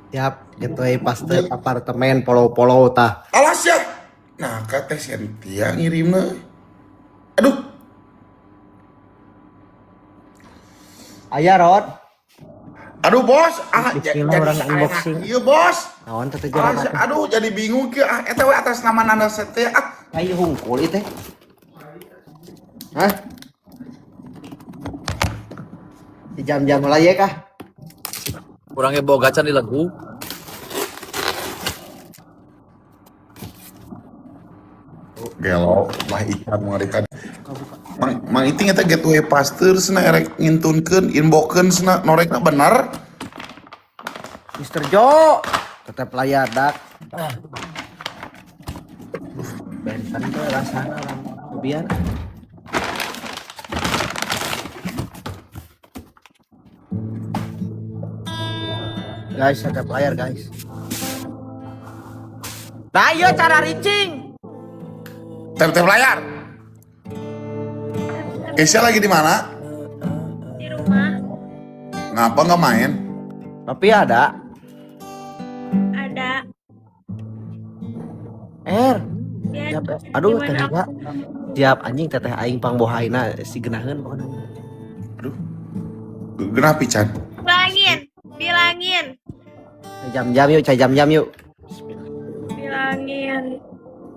Siap, Gateway Pasteur Apartemen polo-polo tah.
Alas ya. Nah, ka teh Sentia ngirimna. Aduh.
Aya Rod.
Aduh bos,
Bismillah orang unboxing.
Iya bos.
Naon teh jalan.
Aduh jadi bingung ke eta we atas nama nana teh
Ayo hungkul ieu teh. Hah? Di jam-jam lah ya kah?
kurangnya bawa gacan di lagu.
Gelo lah ikan mengerikan. Mang Iting eta Gateway Pasteur cenah erek ngintunkeun inbokeun cenah norekna bener.
Mr. Jo tetap layadak. Benten tuh rasanya orang biar. Guys, tetap layar guys. Nah, iya cara reaching.
Tep layar. Keisha lagi di mana?
Di rumah
Ngapa nggak main?
Tapi ada.
ada.
Siap, aduh teh enggak. Siap anjing teteh aing pangbohaina si geunaheun pokona.
Aduh. Genah pican.
Bilangin.
Jam-jam yuk, cai jam-jam yuk.
Bilangin.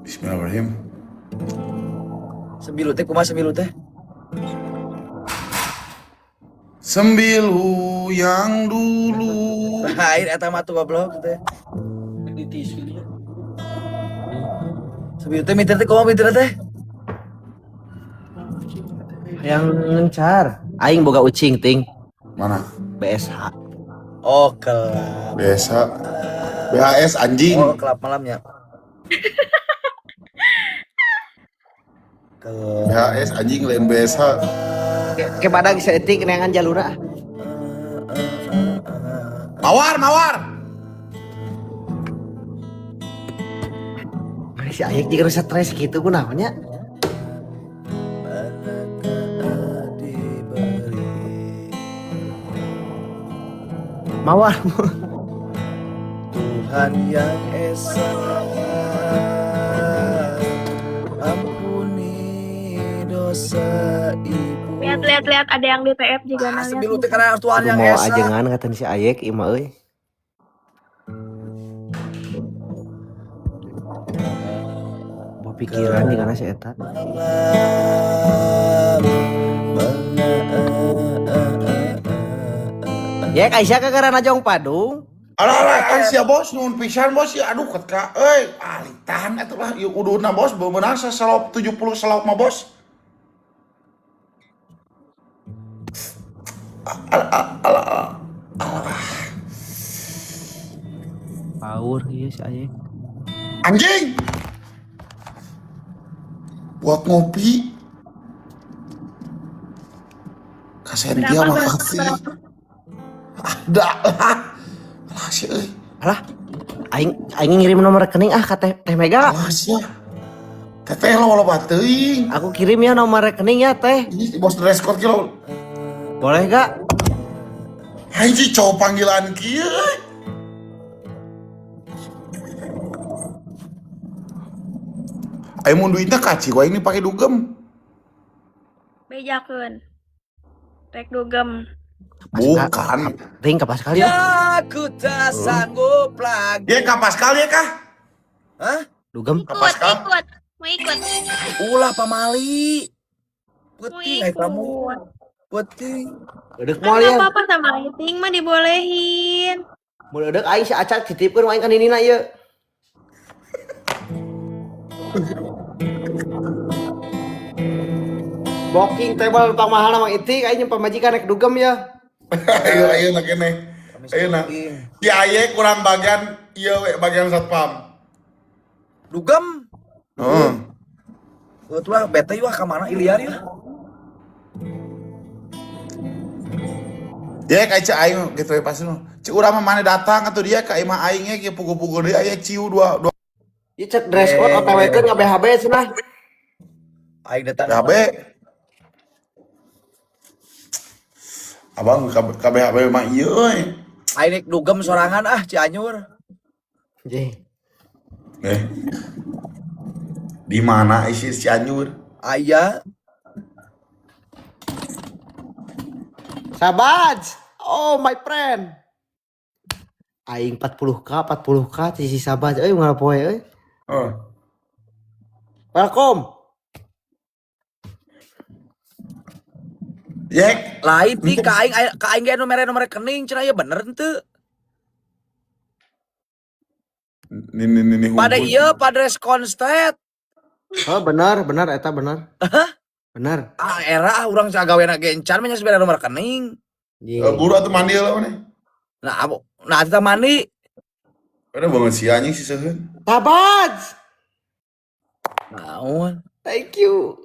Bismillahirrahmanirrahim.
Sembilu teh kumaha sembilu teh?
Sembilu yang dulu.
Lain eta mah tuh goblok teh. Di tisu dia. Sembilu teh mitir teh kumaha mitir teh?
Yang ngencar. Aing boga ucing ting.
Mana?
BSH.
Oh, kelap.
Biasa. BHS anjing.
Oh, kelap malamnya.
BHS anjing lain BSH.
Ke badag seetik neangan jalura.
Mawar.
Si Ayek juga stres gitu kunahnya. Mawar.
Tuhan yang esa, ampuni dosa ibu.
Lihat ada yang di TF juga
Ah,
nanya.
sebilu teh karena Tuhan
Aku
yang
mau
esa.
ajengan kata si Ayek ima euy. Mau pikiran di kana si eta. Ya Aisyah kagara najong padung.
Alah sia bos nuhun pisan bos ya aduh ketka alitan atuh lah ieu kuduna bos beunang sasalop 70 salop mah bos.
Power ieu si Ayek.
Anjing. Buat ngopi. Kasihan dia makasih. Ada lah. Alah sih euy.
Alah. Aing ngirim nomor rekening ka Teh Mega.
Alah sih. Teteh lo loba teuing.
Aku kirim ya nomor rekening ya Teh.
Ini bos dress code kieu.
Boleh gak?
Anjing cowok panggilan kieu. Ayo mun duitnya kaci gua ini pakai dugem.
Bejakeun. Rek dugem.
Bukan.
Ring kapas kali ya.
Ya aku tak sanggup lagi.
Ya kapas kali ya kah?
Hah?
Dugem.
Kapas kali.
Mau ikut.
Ulah pamali.
Mau
Putih kayak kamu.
ikut.
Putih.
Dedek
Kan
moal
nggak
ya.
apa-apa sama Iting mah dibolehin.
Mun dedek aing si Acak titipkeun aing ka ninina ieu. Booking table tang mahal nama Itik aing pamajikan rek dugem ya.
Ayo nak kene. Ayo nak. Si Aye kurang bagian ieu we bagian satpam.
Dugem.
Heeh.
Betul bete yuk kemana Iliar ya?
Ya kayak cek aing gitu ya pasti nu. Cik urang mah mana datang atuh dia ka imah aing ge pukul-pukul deui aya ciu dua
Ieu cek dress code OTW-keun ka BHB cenah.
Aing datang.
BHB. Abang KBHB mah ieu euy.
Aing nek dugem sorangan Cianjur.
Jeh.
Di mana isi Cianjur?
Aya.
Sabaj. Oh my friend. Aing 40k sisi Sabaj euy ngarapoe euy. Welcome.
Yek,
Lain ti ka aing ge nomor rekening cenah ya bener henteu.
Nih
Pada ieu pada konstet.
Oh benar eta benar. Benar.
Era urang sagawena gencan nya sabeda nomor rekening.
buru atuh mandi lah mana?
Nah kita mandi.
Ada banget si anjing sih seueun.
Sabaj.
Naon?
Thank you.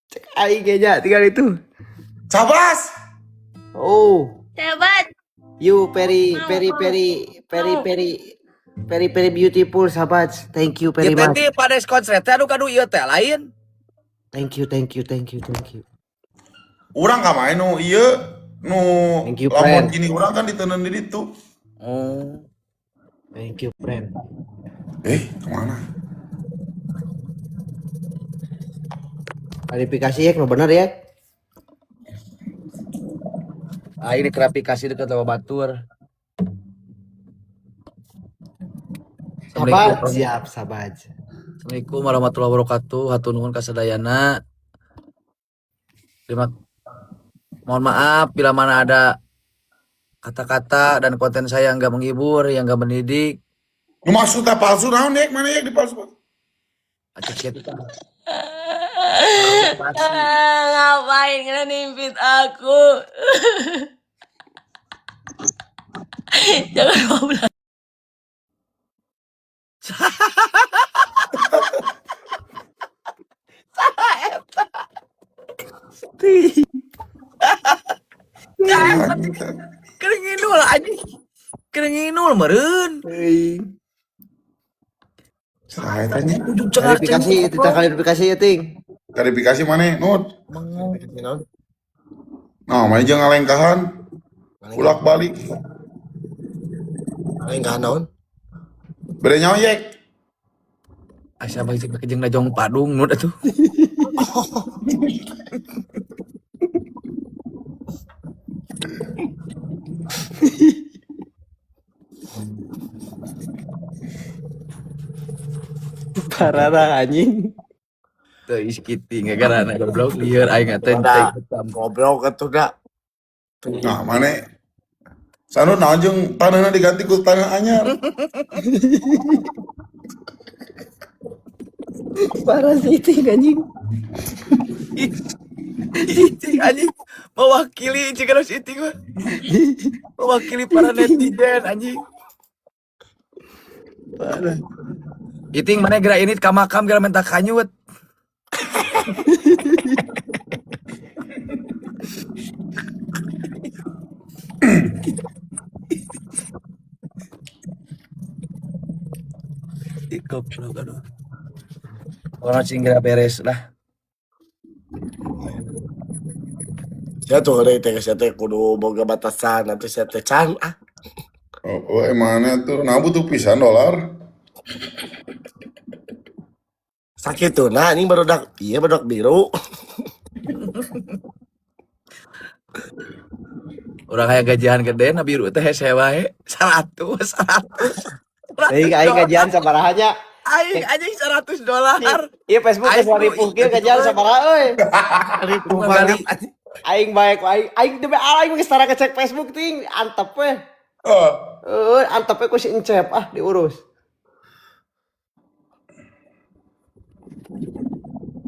Cek aing ge nya tinggal itu.
Sabas.
Oh.
Hebat.
You very beautiful Sabaj. Thank you very
Kita
much.
ti pada konstet anu kadu ieu teh lain.
Thank you.
Urang ka main nu ieu nu
Thank you,
lamun
friend.
gini urang kan diteuneun di ditu.
Oh.
Thank you friend.
Kemana?
Klarifikasi ya, no bener ya.
Aing klarifikasi dekat Lawang Batur.
Sabaj, siap Sabaj.
Assalamualaikum warahmatullahi wabarakatuh. Hatur nuhun kasadayana. Mohon maaf bila mana ada kata-kata dan konten saya yang enggak menghibur, yang enggak mendidik.
Nu maksudnya palsu naon Yek? Mana Yek dipalsu?
Acek kita.
Ngapain kena nimpit aku? Jangan mau bilang.
Salah eta. nginul anjing. Kena nginul meureun.
Saya tanya.
Ujung cenah
Klarifikasi, itu klarifikasi ya ting.
Klarifikasi mana? Nut.
Mengung.
Nah, mana jangan ngalengkahan. Ulak balik.
Ngalengkahan naon?
Beda nyoyek.
Asa bae kejeng najong padung nut atuh.
Parah anjing.
Teu isi kiting gara anak goblok lieur aing teh
Goblok atuh da.
Nah, mana? Sanu naon jeung tanahna diganti ku tanah anyar.
Parah sih itu anjing.
Iting anjing mewakili cigana si Iting mah. Mewakili para netizen anjing.
Parah.
Iting mana gerak ini ka makam gerak minta kanyut. Goblok aduh. Orang singgah beres lah.
Saya tuh ada teh saya teh kudu boga batasan nanti saya teh can ah.
Oh, emangnya tuh nah butuh pisan dolar.
Sakit tuh nah ini barudak iya barudak biru.
Orang kayak gajian gede na biru teh sewa 100.
Aing gajian sabaraha nya?
Aing anjing $100.
Iya Facebook geus waripung kieu gajian sabaraha euy.
Ribu banget.
Aing baik aing demi aing geus tara ngecek Facebook ting antep we. Antep we ku si Encep diurus.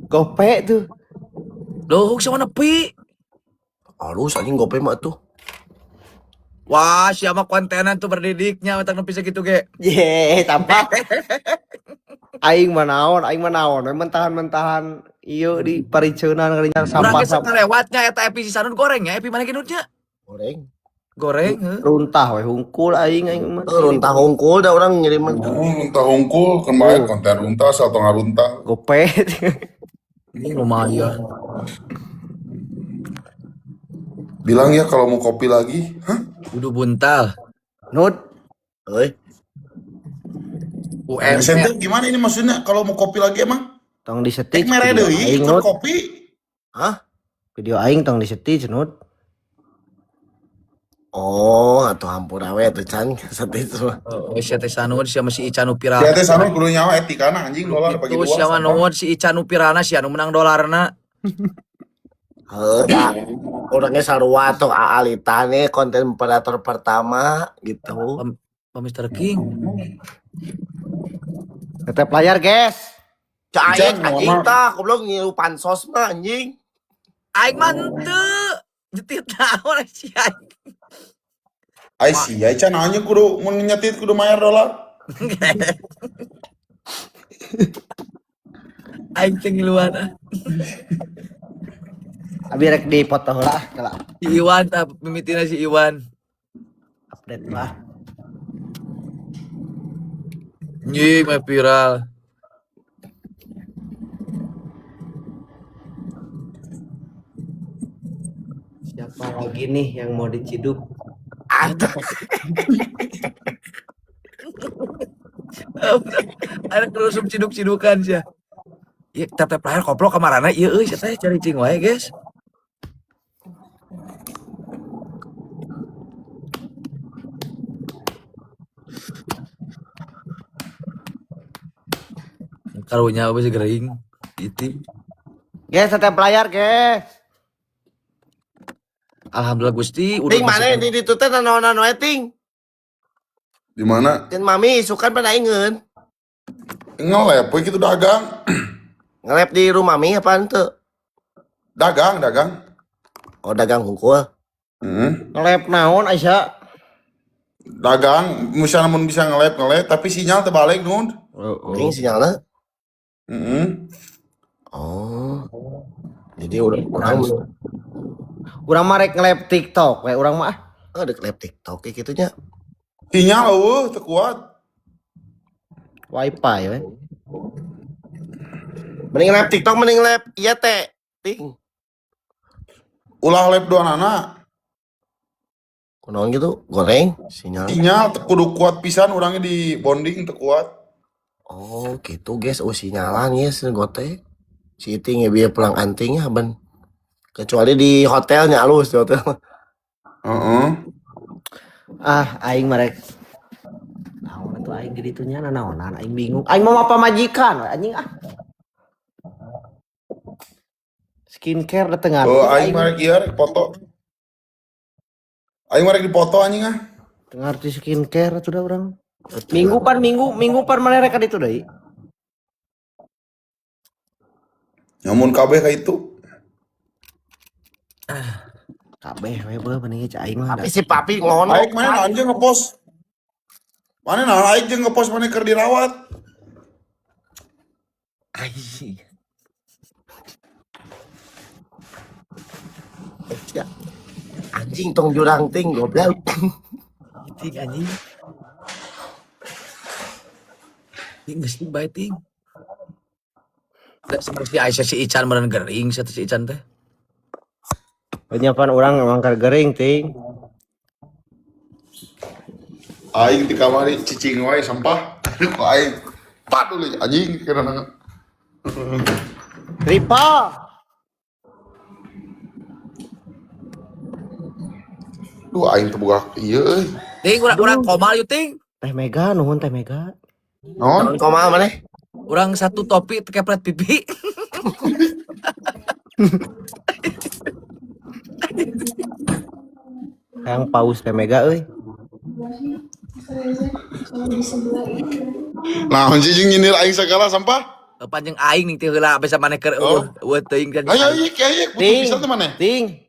Gope tuh.
Loh, sama nepi.
Halus anjing gope mah tuh.
Wah, siapa kontenan tuh berdidiknya otak nepi segitu ge.
Ye, tampak. Aing manaon, mentahan ieu di pariceunan ngarinya
Urang
sampah
ge sok lewatnya eta epi sisanun goreng ya, epi mana genutnya?
Goreng.
Goreng, heuh.
runtah we hungkul aing mah.
Runtah hungkul da orang ngiriman.
Runtah hungkul kan bae konten runtah atau ngaruntah.
Gope.
Ini lumayan.
Bilang ya kalau mau kopi lagi. Hah?
Kudu buntal.
Nut,
Euy.
UMR.
Sente gimana ini maksudnya kalau mau kopi lagi emang?
tong disetit.
Tek mere deui
Aing
ikut
Nut.
kopi.
Hah?
Video aing tong disetit Nut.
Oh, atuh hampura we atuh can seperti itu.
Oh, si teh sanuun sia si Ican Upirana.
Ya teh sana kudu nyawa etikana anjing dolar bagi
Itu
dua.
siapa nuhun si Ican Upirana si anu menang dolarna.
Da. Orangnya sarua tuh alitane konten operator pertama gitu.
Pak Mr. King.
Tetep layar, guys.
Cai
Jan,
anjing
mama.
tah goblok ngilu pansos mah anjing.
Aing mah henteu. Jetit naon si aing.
Ai sih, ai can nanya kudu mun nyetit kudu mayar dolar.
Aing teh ngiluan.
Abi rek di foto heula kala
Si Iwan tah mimitina si Iwan.
update lah.
Anjing mah viral.
Siapa lagi nih yang mau diciduk?
Ada.
Ada terus ciduk-cidukan sih. Iya, tap-tap layar koplo kamarana ieu euy saya cari cing wae, guys. Karunya apa sih gering? Itu.
Guys, tetep layar, guys.
Alhamdulillah Gusti
Ting mana di ditu teh nanaon we ting?
Di mana?
Kan mami isukan pada ingeun.
Ngelep we kitu dagang.
Ngelep di rumah mami apaan tuh?
Dagang.
Oh dagang hungkul.
Ngelep naon Aisyah?
Dagang, misalnya mun bisa ngelep tapi sinyal terbalik nun.
Ini sinyalnya.
Heeh.
Oh. Jadi orang
Urang mah rek ngelep TikTok, we urang mah.
Ada klip TikTok kayak gitunya.
Sinyal teu kuat.
Wifi we.
Mending live TikTok mending live iya teh. Ting.
Ulah lab dua nana.
Kunaon gitu goreng sinyal.
Sinyal teu kudu kuat pisan urangnya di bonding teu kuat.
Oh gitu guys, sinyalan ya gote. Si Iting ya biar pulang anting ya ban. Kecuali di hotelnya halus di hotel.
Heeh.
Aing merek. Naon atuh aing gitunya naonan aing bingung. Aing mau apa majikan anjing ah. Skincare da tengah.
Oh, aing marek ieu rek foto. Aing marek dipoto anjing ah.
Tengah arti skincare atuh da urang. Minggu pan mana rek itu deui.
Nyamun kabeh ka itu.
Kabeh we beuh mending cai aing mah.
Tapi si papi ngono.
Aing mana naon jeung ngepost. Mana naon aing jeung ngepost mana keur dirawat.
Ai. Ya. Anjing tong jurang ting goblok.
Ting anjing. Ting geus bae ting. Da seperti Aisyah si Ican meureun gering satu si Ican teh.
Penyapan orang memang gering ting.
Aing di kamari cicing wae sampah. Ku aing padul anjing karena
Ripa.
Duh aing teu boga ieu euy.
Ting urang komal yeuh ting.
Teh Mega nuhun Teh Mega.
Naon?
Komal maneh?
Urang satu topi kepret pipi.
Yang paus Teh Mega euy.
Naon sih jeung nyindir aing sagala sampah?
Panjang aing nih teh heula bisa maneh keur eueuh teuing kan.
Ayo butuh bisa teh maneh.
Ting.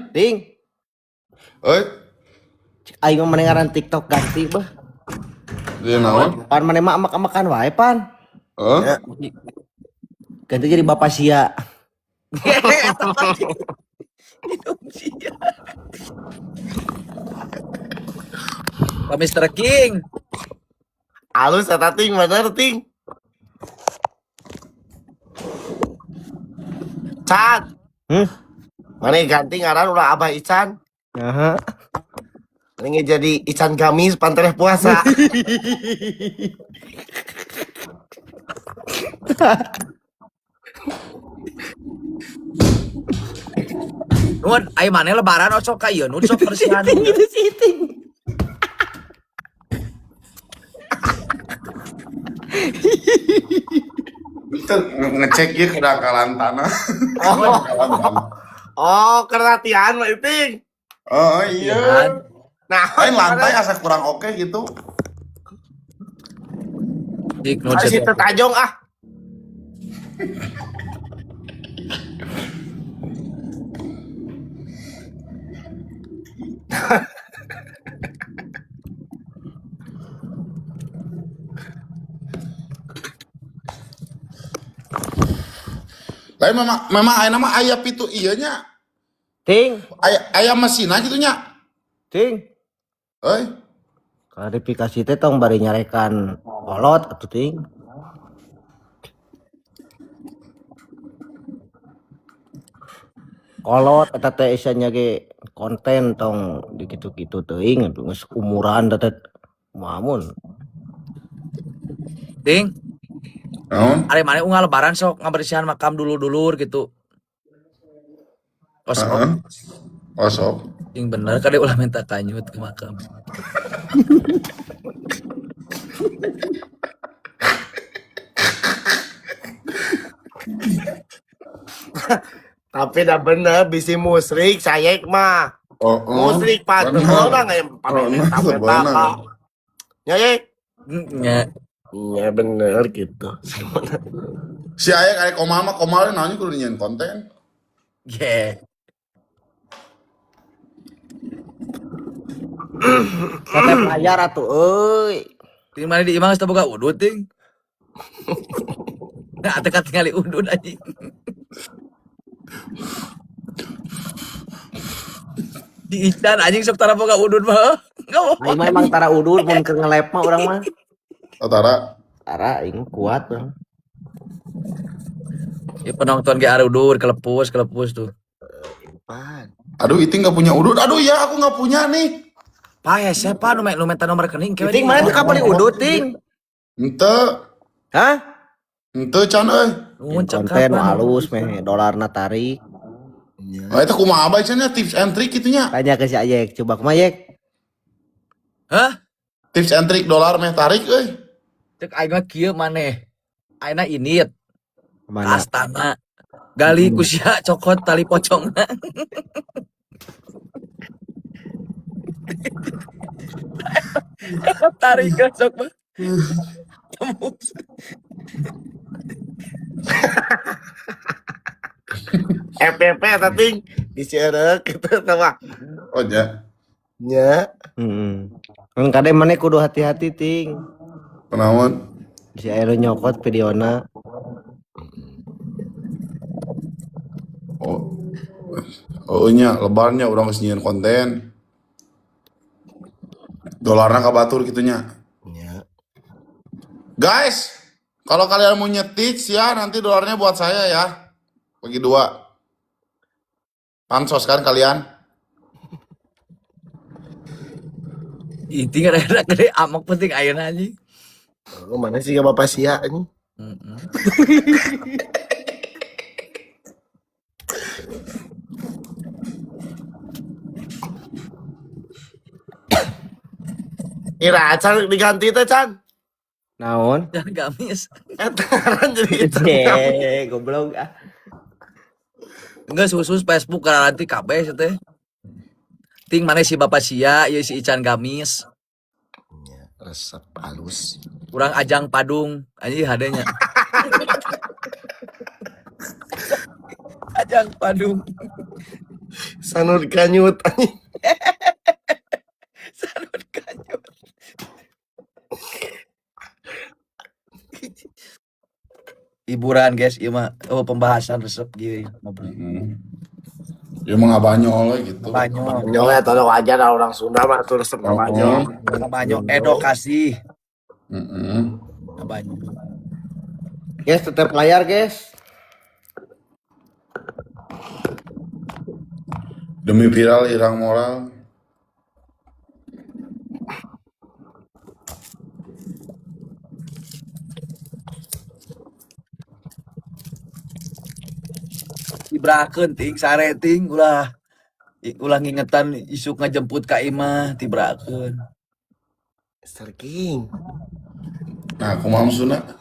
Ting.
Euy,
Aing mah maneh ngaran TikTok ganti beuh.
dia naon?
Pan maneh mah makan wae pan.
Heeh.
Ganti jadi Bapak Sia.
Pak Mr. King.
Halus eta ting bener ting. Chan. Mana ganti ngaran ulah Abah Ican.
Aha.
Ini jadi Ican Gamis pantereh puasa.
Nun, ai maneh lebaran sok ka ieu nun sok persihan.
Gitu sih ting.
Itu ngecek ieu kedangkalan tanah.
Oh, kerlatihan mah Iting.
Oh iya.
Nah,
Lain lantai asa kurang oke gitu.
Dik nun
si Tajong ah.
Lain memang aya nama aya pitu ieu nya.
Ting.
Aya mesinna kitu nya.
Ting.
Euy.
Klarifikasi teh tong bari nyarekan kolot atuh ting. Kolot eta teh isinya ge konten tong dikitu-kitu teuing geus umuran da teh mamun.
Ting.
Naon?
Are maneh unggal lebaran sok ngabersihan makam dulur-dulur gitu.
Heeh. Osok.
Yang bener kali ulah minta kanyut ke makam.
Tapi dah bener bisi musrik saya mah. Musrik pak orang kayak pakai ya ya.
Nya.
Iya bener gitu.
Si aya karek komal naonnya kudu nyen konten.
Yeah.
Kata pelajar atuh euy.
Ting mana di imang geus teu boga udud ting. Nah, teka tingali udud anjing. Di Ican anjing sok tara boga udun mah. Enggak
Aing mah emang tara udur mun keur nge-lab mah urang mah.
Tara.
Tara aing kuat urang.
Ya penonton ge are udur kelepus tuh.
Pan.
Aduh, Iting nggak punya udut. Aduh ya, aku nggak punya nih.
Pae siapa nu minta nomor rekening kewe.
Ting mana tuh beli udut ting?
Ente,
Hah?
ente can euy.
Nuhun cek
Konten nu
kapan.
alus meh dolarna tarik.
Nah, itu kumaha bae cenah tips and trick itunya.
Tanya ke si Ayek, coba kumaha Yek?
Hah?
Tips and trick dolar meh tarik euy.
Cek aing mah kieu maneh. Aina init
Kemana?
Astana. Gali kusia cokot tali pocongna. Tarik ke sok mah. Tembus.
FPP tapi di-share gitu sama.
Oh ya.
Nya.
Kan kade maneh kudu hati-hati ting.
Kenaon?
Si Aero nyokot videona.
Oh. Oh nya lebarnya urang geus nyieun konten. Dolarna kabatur gitunya.
Nya.
Guys, kalau kalian mau nyetik ya nanti dolarnya buat saya ya. Bagi 2. Pansos kan kalian?
Inti kan ada gede amok penting ayeuna anjing.
Oh, mana sih Bapak Sia ini? Ira, Chan diganti teh Chan.
Naon?
Jangan gamis.
Etaran jadi itu.
Goblok ah.
Enggak khusus Facebook garanti kabeh teh. Ting mana si Bapak Sia, ya si Ican gamis.
Nya, resep halus.
Kurang ajang padung, anjing hadenya. Ajang padung.
Sanur kanyut anjing.
Sanut kanyut. Hiburan guys, ieu mah pembahasan resep gitu ngobrol.
Ya mah ngabanyol gitu.
Banyak,
Nyoleh tolong aja lah orang Sunda mah tuh resep banyak.
banyak edukasi.
Heeh.
Banyak.
Guys, tetap layar guys.
Demi viral irang moral.
Tibrakeun ting sare ting ulah ngingetan isuk ngajemput ka imah tibrakeun.
Mr. King.
Nah, kumaha maksudna?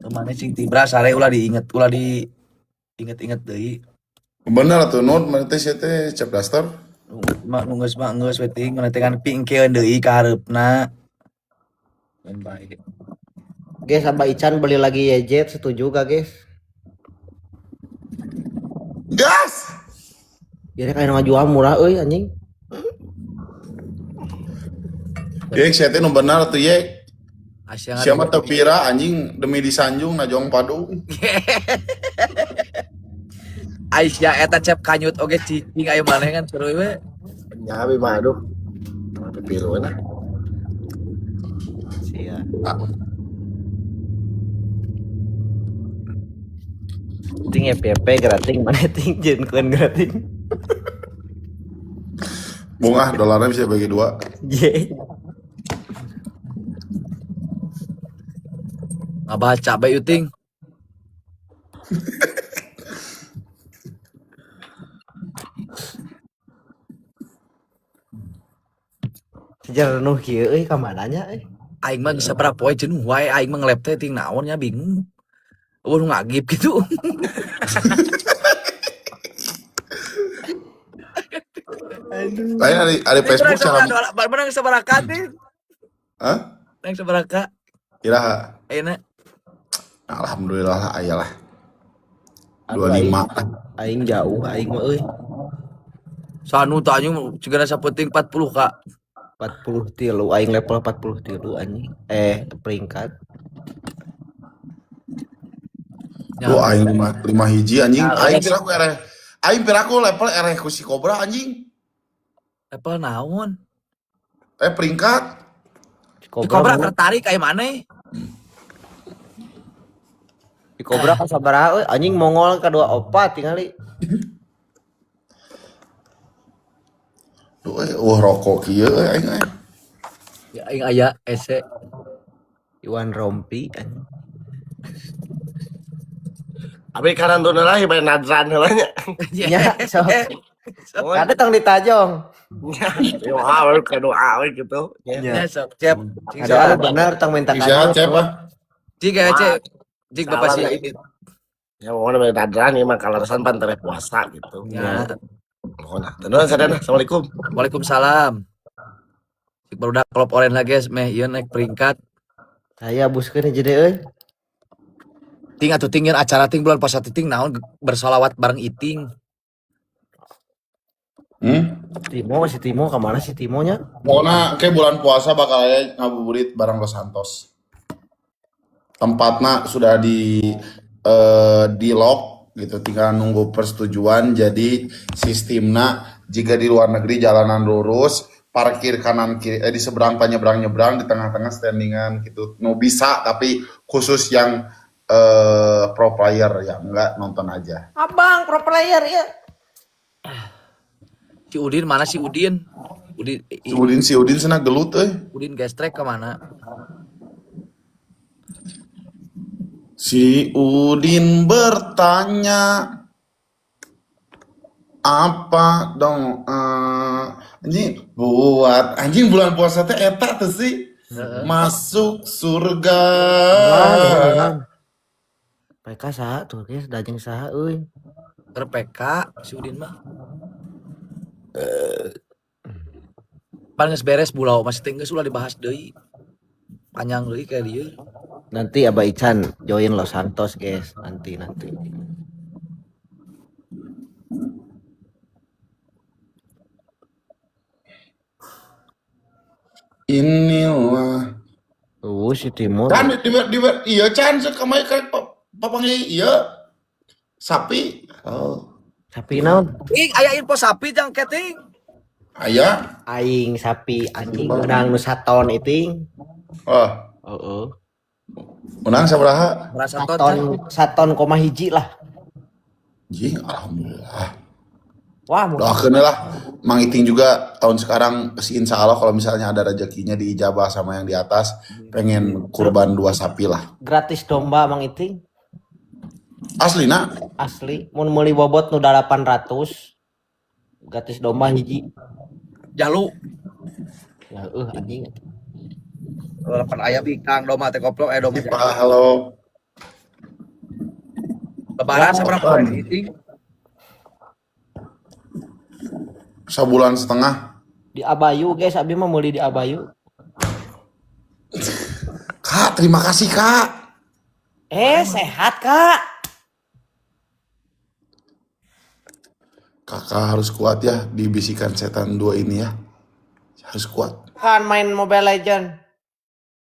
Kemana sing tibra sare ulah diinget-inget deui.
Bener tuh not mana teh sia teh cep daster.
Nunggus we ting mana teh kan pingkeun deui ka hareupna. Dan baik.
Guys, Abah Ican beli lagi YZ, setuju gak guys?
Gas.
Jadi kayak nama jual murah euy anjing.
Yek sia teh nu bener tuh yek.
Asia
Sia mah teu pira anjing demi disanjung najong padung.
Aisyah eta cep kanyut oge cicing aya maneh kan seru we.
Nya abi mah aduh. Tapi piruna.
Sia. Ting FPP grating mana ting jeung keun grating.
Bunga dolarnya bisa bagi 2.
Ye.
Ngabaca bae yeuh ting.
Sejarah nuh kieu euy ka mananya euy.
Aing mah geus sabaraha poe jenuh wae aing mah ngelep teh ting naon nya bingung. Nu ngagip gitu.
Lain ada Facebook cara.
Menang sabaraha ka ting?
Hah?
Nang sabaraha ka?
Iraha.
Ayeuna
Alhamdulillah lah ayalah.
Aduh,
25.
Aing jauh aing mah euy.
sanu teh anjing cigana sapenting 40 ka.
43 aing level 43 anjing. Peringkat.
Tuh aing 5 hiji anjing. Aing piraku level ereh ku si Cobra anjing.
Level naon?
Peringkat.
Di Cobra tertarik kayak mana?
Di Cobra kan sabaraha euy anjing Mongol kedua opat tingali.
Duh, rokok kieu aing.
Ya aing aya ese.
Iwan Rompi anjing.
Abi kanan tuna lagi main nadran heulanya.
Ya, so. Kada tong ditajong.
Yo baru kedua we gitu.
Ya sok cep.
Ada bener tong minta
Sehat, Cep.
Jika cep. Jik bapak sih ini.
Ya mau main nadran ya mah kalasan pan teh puasa gitu.
Ya.
Pokona. Tenan sadana. Assalamualaikum.
Waalaikumsalam. Cik barudak klub oren lagi meh ieu naik peringkat.
Saya buskeun hiji deui euy.
Ting atuh ting acara ting bulan puasa ting naon bersolawat bareng iting.
Timo si Timo kemana si Timonya?
Pokoknya ke bulan puasa bakal aya ngabuburit bareng Los Santos. Tempatnya sudah di lock gitu, tinggal nunggu persetujuan. Jadi sistemnya jika di luar negeri jalanan lurus, parkir kanan kiri di seberang nyebrang di tengah-tengah standingan gitu. No bisa, tapi khusus yang pro player ya enggak nonton aja.
Abang pro player ya.
Si Udin mana si Udin?
Si Udin sana gelut
Udin gestrek ke mana?
Si Udin bertanya apa dong anjing buat anjing bulan puasa teh eta tuh sih masuk surga.
PK saha tuh guys, dajeng saha euy.
PK si Udin mah. Pan geus beres bulau masih tinggal ulah dibahas deui. Panjang deui kayak dieu.
Nanti Abah Ican join Los Santos guys, nanti.
Inilah
Si Timo.
kan di iya can sekamai kan papangi iya sapi. Oh.
Sapi naon?
Ting aya info sapi jang keting.
Aya.
Aing sapi anjing udang nu saton iting.
Oh.
Heeh.
Menang sabaraha?
Merasa
Saton koma hiji lah.
Jing, alhamdulillah.
Wah,
Doakeun lah. Mang Iting juga tahun sekarang insya Allah kalau misalnya ada rezekinya diijabah sama yang di atas, pengen kurban 2 sapi lah.
gratis domba Mang Iting.
Asli nak?
Asli, mun meuli bobot nu 800. Gratis domba hiji.
Jalu.
Ya anjing.
Lapan ayam ikang doma teh koplok doma.
Pak, halo.
Lebaran saberapa hari ini?
Sebulan setengah.
Di Abayu guys, abi mah meuli di Abayu.
Kak, terima kasih Kak.
Sehat Kak.
Kakak harus kuat ya di bisikan setan 2 ini ya. Harus kuat.
Kan main Mobile Legend.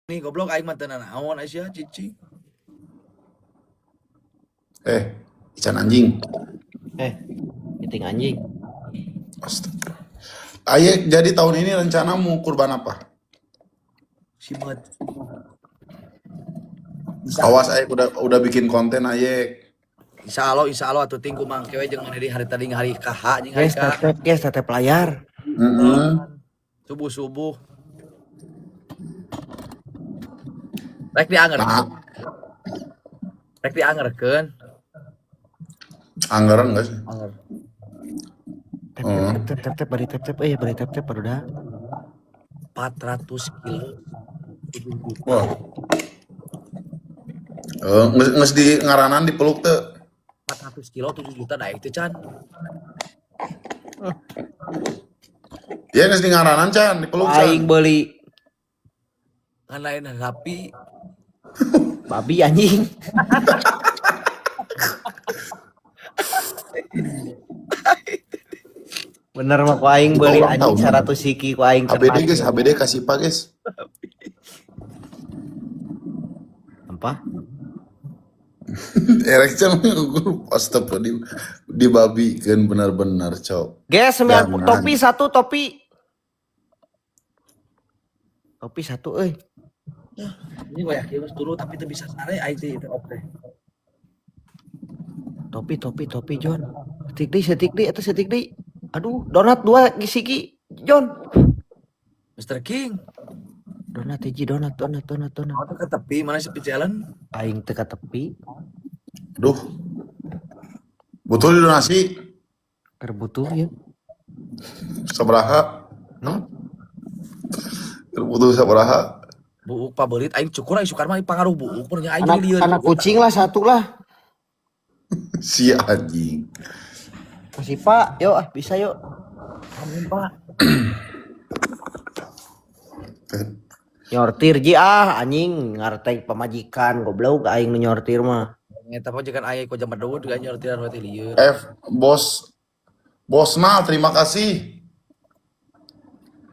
Nih goblok aing mah teu naon Aisyah cici.
Ican anjing.
Iting anjing.
Astaga. Ayek, jadi tahun ini rencanamu kurban apa?
Simat.
Awas Ayek udah bikin konten Ayek.
Insya Allah atuh ting kumang kewe jeung mana di hari tadi hari KH jeung hari
Guys, tetep layar.
Subuh. Rek diangerkeun.
Anggaran enggak sih?
Bari tep barudak.
400 kilo.
Wah. Nges di ngaranan dipeluk teu.
400 kilo 7 juta dah itu Can.
Iya nges di ngaranan Can dipeluk Can.
Aing beli
Kan lain sapi.
babi anjing. Bener mah ku aing beli anjing 100 siki ku aing
HBD guys, HBD kasih pak guys.
Apa?
Erection astagfirullah di babi kan benar-benar cok.
Guys, 90 topi 1 topi. Topi satu euy.
Ini gue yakin mas dulu tapi itu bisa sare IT itu oke.
Topi John. Setik deui eta setik deui. Aduh, donat 2 gisiki John.
Mr. King.
Donat hiji donat.
Mau ke tepi mana sepi jalan?
Aing teu ka tepi.
Aduh. Butuh donasi
Keur butuh ya.
sabaraha? Butuh sabaraha?
Buuk pabelit aing cukur aing sukar mah pangaruh buuk punya aing jadi lieur.
Anak kucing lah satu lah.
Si anjing.
Masih Pak, yuk bisa yuk.
Amin Pak.
Nyortir ji anjing ngartek pamajikan goblok aing nu nyortir mah.
Eta mah jeung aing ku jam medut gak nyortiran we lieur.
Bosna, terima kasih.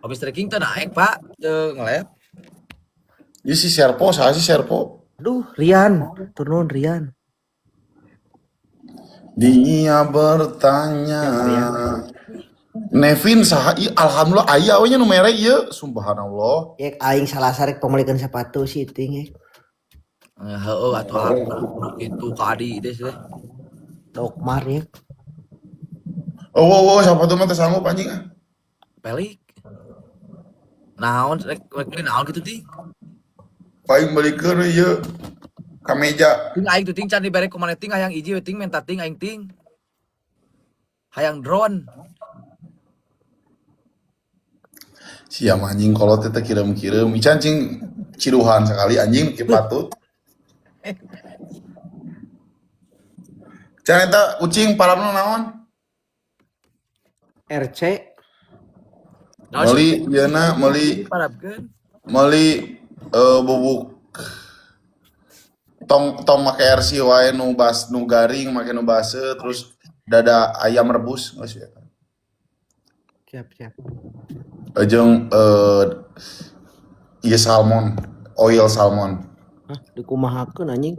Oh Mr. King teh naik Pak, teu ngelep.
Ini si Serpo, saya si Serpo.
Aduh, Rian, turun Rian.
Dia bertanya. Nevin saha ieu alhamdulillah aya we nya nu mere ieu, subhanallah.
Ya aing salah sarek pamulikeun sepatu sih ting ya.
Heeh atuh itu kadi teh teh.
Dokmar ya.
Oh, sepatu mah teh sanggup anjing ah.
Pelik. Naon rek naon gitu ting.
Paling balikeun ieu ka meja.
Ting aing tuh ting can dibere ku maneh ting hayang hiji we ting menta ting aing ting. Hayang drone.
Siam anjing kolot teh kirim-kirim. Ican cing ciduhan sekali anjing ke patut. Can eta kucing parabna naon?
RC
Meuli yeuna
Parabkeun.
meuli bubuk tong make RC wae nu garing make nu base terus dada ayam rebus geus ya.
siap.
Jeung ieu salmon, oil salmon.
Hah, dikumahakeun anjing.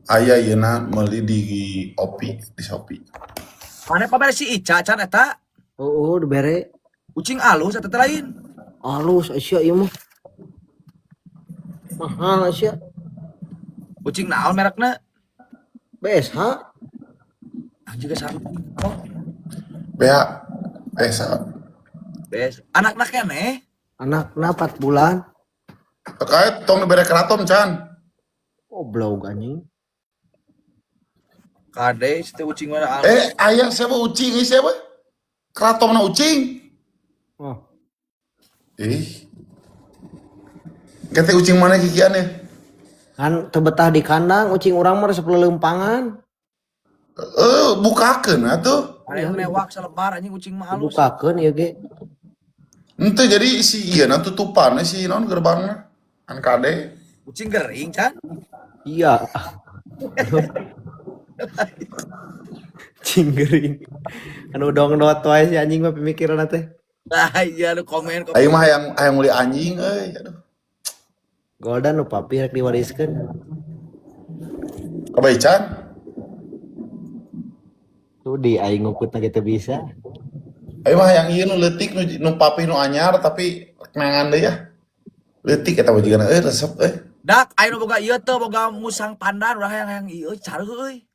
Aya yeuna meuli di Shopee.
Mana pabere si Ica can eta?
Oh, dibere.
Kucing alus eta teh lain.
Alus Asia ieu mah. Mahal Asia.
Kucing naon merekna?
BSH.
Juga sama. Oh,
PH pesa.
bes. Anak-anak keneh.
Anakna 4 bulan.
Terkait tong dibere keraton can.
Goblok anjing.
Kade si teh kucing mana alus.
Aya siapa ucing ieu siapa? Keraton na ucing.
Oh,
Kete ucing mana kikian ya?
kan teu betah di kandang ucing urang mah resep leuleumpangan.
Bukakeun atuh.
Aya mewak selebar anjing kucing mah alus.
Bukakeun ieu ge.
Henteu jadi si ieu na tutupan si naon gerbangna. An kade.
Kucing gering can.
Iya. Cinggering. Anu dong-dot wae si anjing mah pemikiranna teh.
Nah iya lu komen.
Aing mah hayang meuli anjing euy. Aduh.
Goldan nu papi rek diwariskeun.
Kabaican.
Tuh di aing ngukutna ge teu bisa.
Aing mah hayang ieu nu leutik nu papih nu anyar tapi nengan deui ya. Leutik eta bajigana resep
Dak aya nu boga ieu teh boga musang pandan urang hayang ieu careuh euy.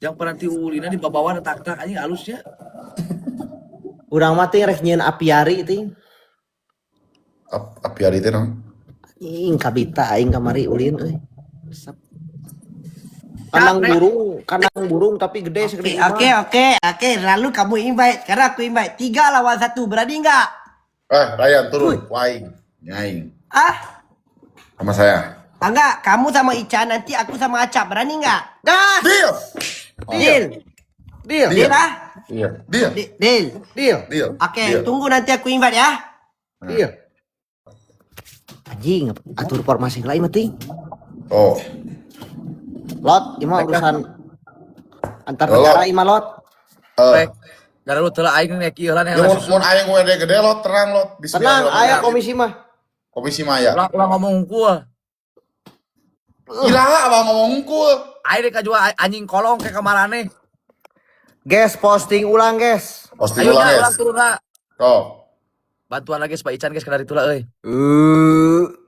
Yang peranti ulina di babawan tak-tak anjing halusnya.
Urang mah teh rek nyieun apiari ting.
Apiari teh naon?
Ing kabita aing kamari ulin euy. Resep. Kandang burung tapi gede segede rumah.
Oke. Lalu kamu invite, karena aku invite 3 lawan 1, berani nggak?
Ryan turun, waing, nyaing. Sama saya.
Enggak, kamu sama Ica, nanti aku sama Acap, berani nggak? Gas!
Deal.
Deal ah?
Iya. Deal.
Deal. Oke, tunggu nanti aku invite ya.
Iya. Anjing, atur formasi lain mah ting.
Oh.
Lot, ieu mah urusan antar negara ieu mah lot.
Gara lu teu aing nek ieu lan
Ya mun aing gede lot terang lot.
Tenang, aya komisi mah.
Komisi maya.
ulah ngomong hungkul.
Ilaha abang ngomong hungkul.
Aing ka jual anjing kolong ke kamarane.
Guys, posting ulang, guys.
Posting
Ayo
ulang
nya
guys.
ulang turun.
Oh.
Bantuan lagi Pak Ican guys, dari itulah euy.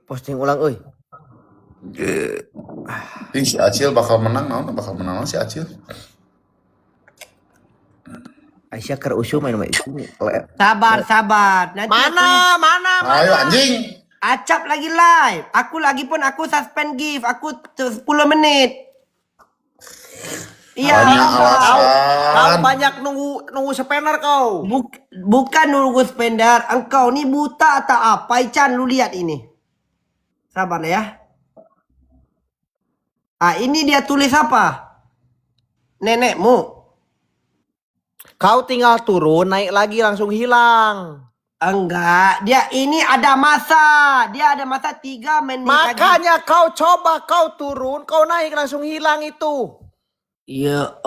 Posting ulang euy.
Ih, si Acil bakal menang, bakal menang si Acil.
Aisyah keur usum main itu.
Sabar. Nanti
Mana?
Ayo anjing.
Acap lagi live. Aku suspend gift. Aku 10 menit. Iya.
Banyak
Kau
alasan.
banyak nunggu spender kau.
Bukan nunggu spender. Engkau nih buta atau apa? Ican, lu lihat ini. Sabar ya. Ini dia tulis apa? Nenekmu.
Kau tinggal turun, naik lagi langsung hilang.
Enggak, dia ini ada masa. Dia ada masa 3 menit lagi.
Makanya kau coba kau turun, kau naik langsung hilang itu.
Iya.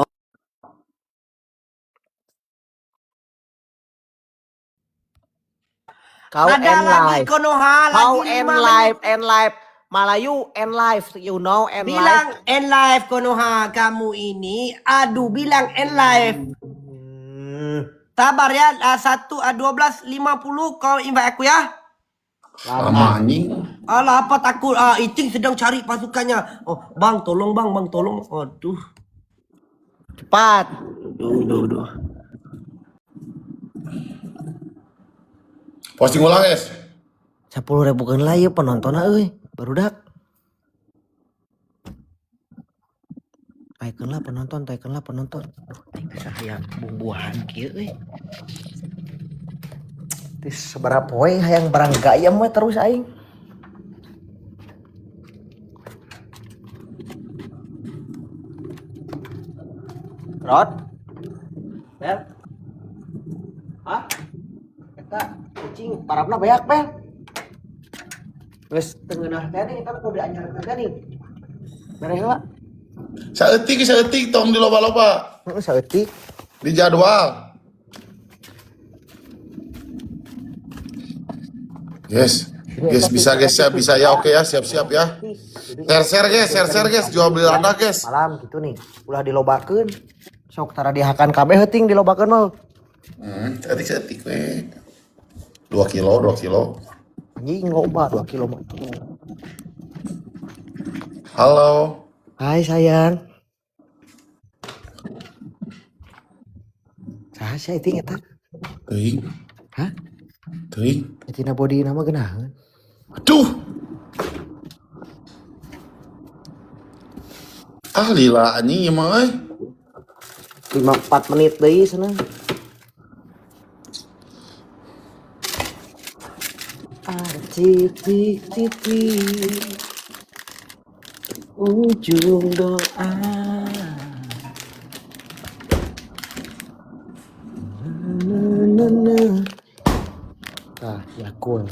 Kau
Ada
end
lagi
live.
Konoha
Kau
lagi
end
5
live,
menit.
end live. Malayu end live, you know end
Bilang
live.
end live Konoha kamu ini. Aduh, bilang end live. Sabar ya, 12.50 kau invite aku ya.
Lama anjing.
Alah apa takut? Iting sedang cari pasukannya. Oh, bang tolong. Aduh.
Cepat.
Duh.
Posting ulang guys.
10.000 kan lah ya penontonnya euy. Barudak. Taikenlah penonton. Aing bisa hayang bumbuhan kieu euy. Tis sabaraha poe hayang barang gayam we terus aing. Rod. Bel. Hah? Eta kucing parabna beak, Bel. Wes tengenah teh nih, kan kudu anyar teh nih. Beres heula.
Saeutik tong di loba-loba.
Heeh, saeutik.
Di jadwal. Yes, bisa ya, oke ya, siap-siap ya. Share guys, jual beli landa guys.
Malam gitu nih, ulah dilobakeun. Sok tara dihakan kabeh heuting dilobakeun mah.
Setik we. 2 kilo.
Anjing loba 2 kilo mah.
Halo.
Hai sayang. Saha sih iting eta?
Teuing.
Hah?
Teuing.
Tina body nama geunaheun.
Aduh. Lila anjing ieu mah euy.
4 menit deui cenah. Titik ujung doa. Yakul.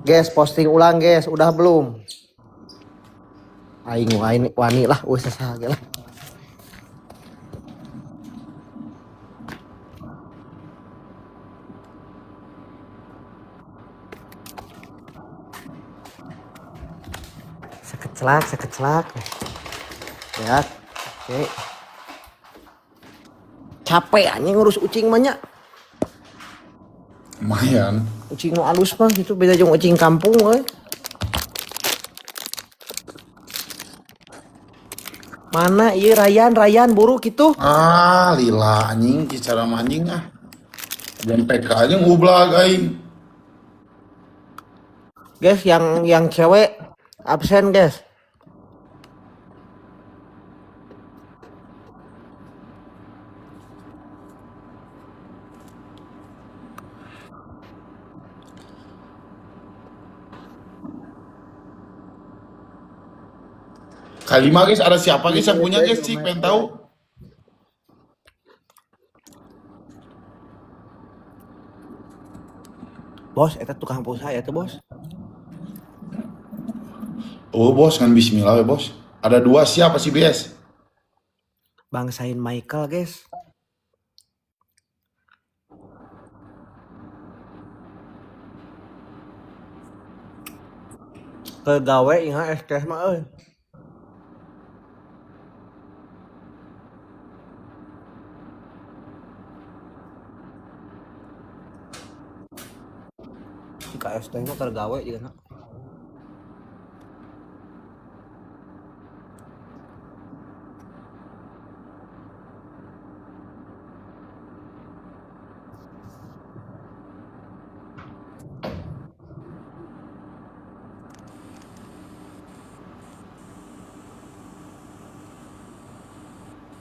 Guys, posting ulang guys, udah belum? Aing wani lah, wes saha lah. Sekecelak. Ya, oke. Capek anjing ngurus ucing banyak.
Lumayan.
Ucing nu alus mah gitu beda jeung ucing kampung we. Mana ieu Rayan buru gitu.
Lila anjing cara anjing ah. Dan PK aja ngublag aing.
Guys, yang cewek absen, guys.
Kalima guys, ada siapa guys yang punya guys sih, pengen tahu.
Bos, eta tukang pulsa ya tuh, Bos.
Oh bos, kan bismillah ya bos. Ada 2 siapa sih BS?
Bangsain Michael, guys. Kegawe ingat es teh mah euy. Jika es teh mah tergawe juga.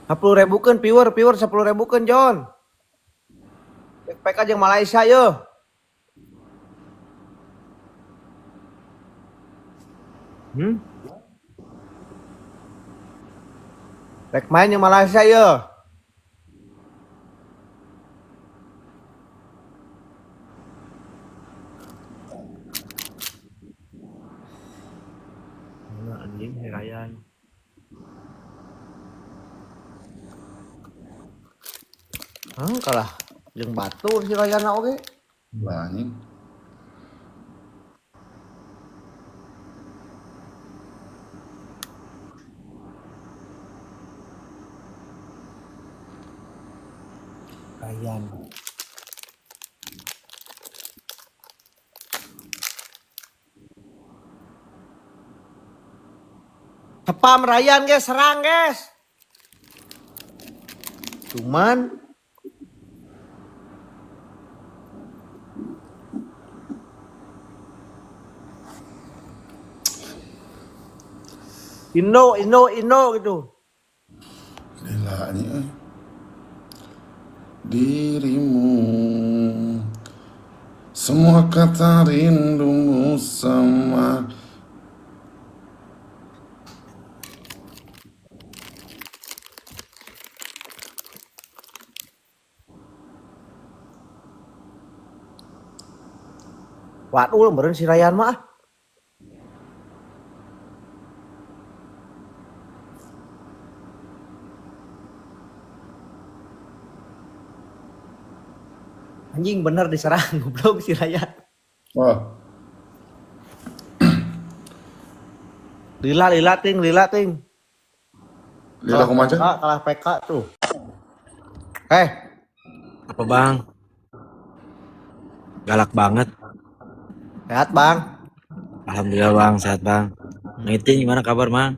Sepuluh ribu kan pure 10.000 kan John. Backpack aja Malaysia yo. Back main yang Malaysia yo. Mana anjing Ryan. Kalah jeung batu si Rayana oge.
Lah anjing.
Ryan. Cepam Ryan guys, serang guys. Cuman Indo gitu.
Gila anjing. Dirimu semua kata rindumu sama
Waduh, lembaran si Ryan mah. Anjing bener diserang goblok si Ryan.
wah.
Lila ting.
Lila kumaha?
Kalah PK tuh.
Apa bang? Galak banget.
Sehat bang.
Alhamdulillah bang, sehat bang. Ngiting gimana kabar bang?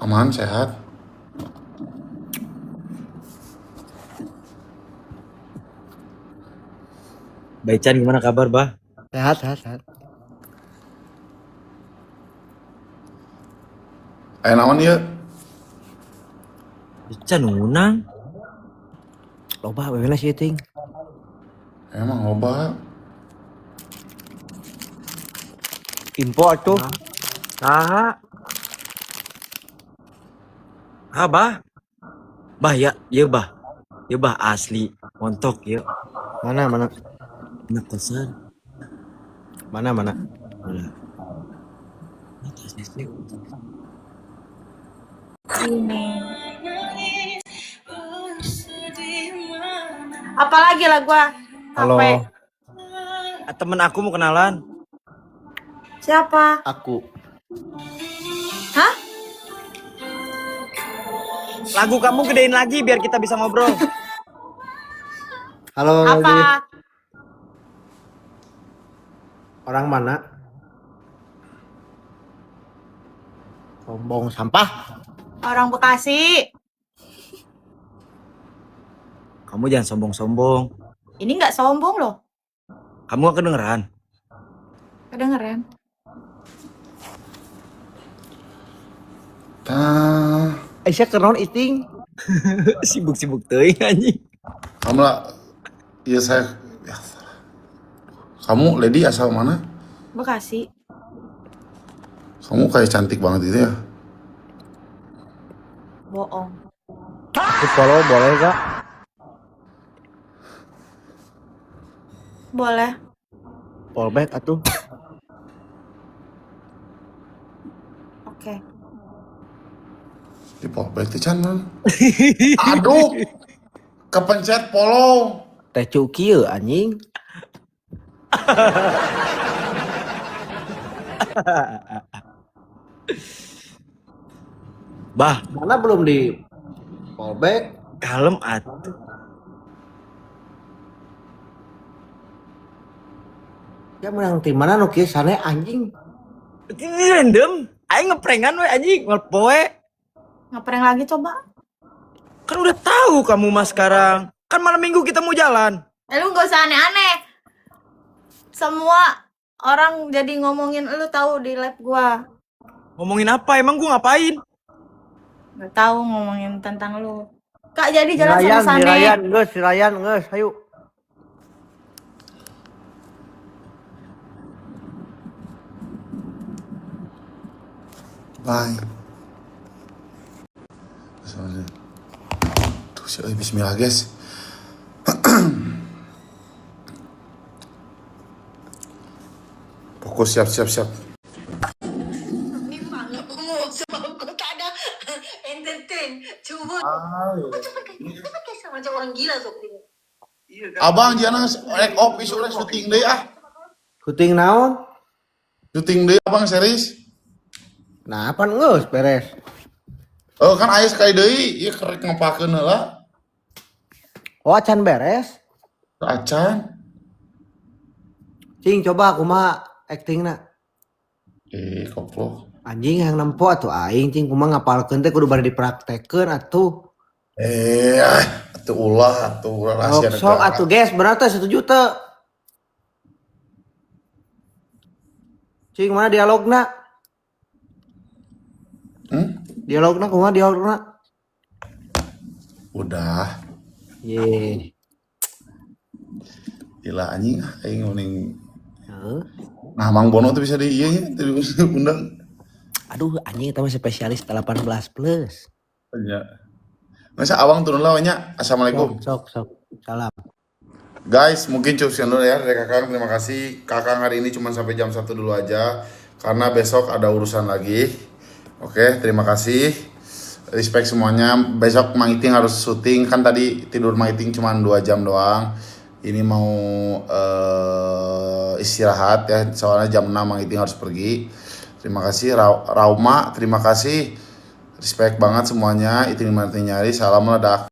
Aman, sehat.
Baican gimana kabar bah?
Sehat.
Aya naon ieu?
Baican nunang.
Loba bebena sih ting.
Emang loba.
Info tuh.
Ah bah? Bah ya bah. Ya bah asli. Montok ya.
Mana?
Anak kosan.
Mana?
Udah.
Apalagi lah gua.
Halo.
Temen aku mau kenalan.
Siapa?
Aku.
Hah?
Lagu kamu gedein lagi biar kita bisa ngobrol.
Halo.
Apa?
Orang mana? Sombong sampah.
Orang Bekasi.
Kamu jangan sombong-sombong.
Ini nggak sombong loh.
Kamu gak kedengeran?
Kedengeran.
Aisyah kenon iting.
Sibuk-sibuk teuing anjing.
Kamu lah. Iya saya. Ya, kamu lady asal mana?
Bekasi.
Kamu kayak cantik banget itu ya.
Bohong.
Follow boleh gak?
Boleh.
Fallback atuh.
Oke.
Di fallback tuh channel. Aduh. Kepencet follow.
Teh cuki ya anjing.
Bah,
Mana belum di fallback?
kalem atuh.
Ya menang tim mana nu kieu sane anjing.
Ini random. Aing ngeprankan we anjing, poe.
Ngeprank lagi coba.
Kan udah tahu kamu mah sekarang. Kan malam minggu kita mau jalan.
Lu gak usah aneh-aneh. Semua orang jadi ngomongin lu tahu di live gua.
Ngomongin apa? Emang gua ngapain?
Gak tahu ngomongin tentang lu. Kak jadi jalan sama Sane.
Si Ryan, geus, ayo.
Bye. Tuh, bismillah guys. Fokus, siap. Abang jangan rek office urang syuting deui ah.
Syuting naon?
Syuting deui abang series.
Nah, pan geus beres.
Oh kan aya sekali deui, ieu kerek ngapakeun heula.
Oh, acan beres.
Acan.
Cing coba kumaha aktingna.
Goblok.
Anjing yang nempo atuh aing cing kumaha ngapalkeun teh kudu bari dipraktekeun atuh.
Atuh ulah atuh rahasia
Sok atuh guys, benar teh setuju teh. Cing mana dialogna? Dialogna kumaha dialogna?
Udah.
Ye.
Gila anjing aing mending. Nah, Mang Bono tuh bisa di ieu nya, undang.
Aduh, anjing eta mah spesialis 18 plus.
Iya. Masa awang turun lah nya. Assalamualaikum.
Sok. Salam.
Guys, mungkin cukup sekian dulu ya dari Kakang. Terima kasih. Kakang hari ini cuma sampai jam 1 dulu aja karena besok ada urusan lagi. Oke, terima kasih. Respect semuanya. Besok Mang Iting harus syuting. Kan tadi tidur Mang Iting cuma 2 jam doang. Ini mau istirahat ya. Soalnya jam 6 Mang Iting harus pergi. Terima kasih Rauma, terima kasih. Respect banget semuanya. Iting Martin Nyari. Salam ledak.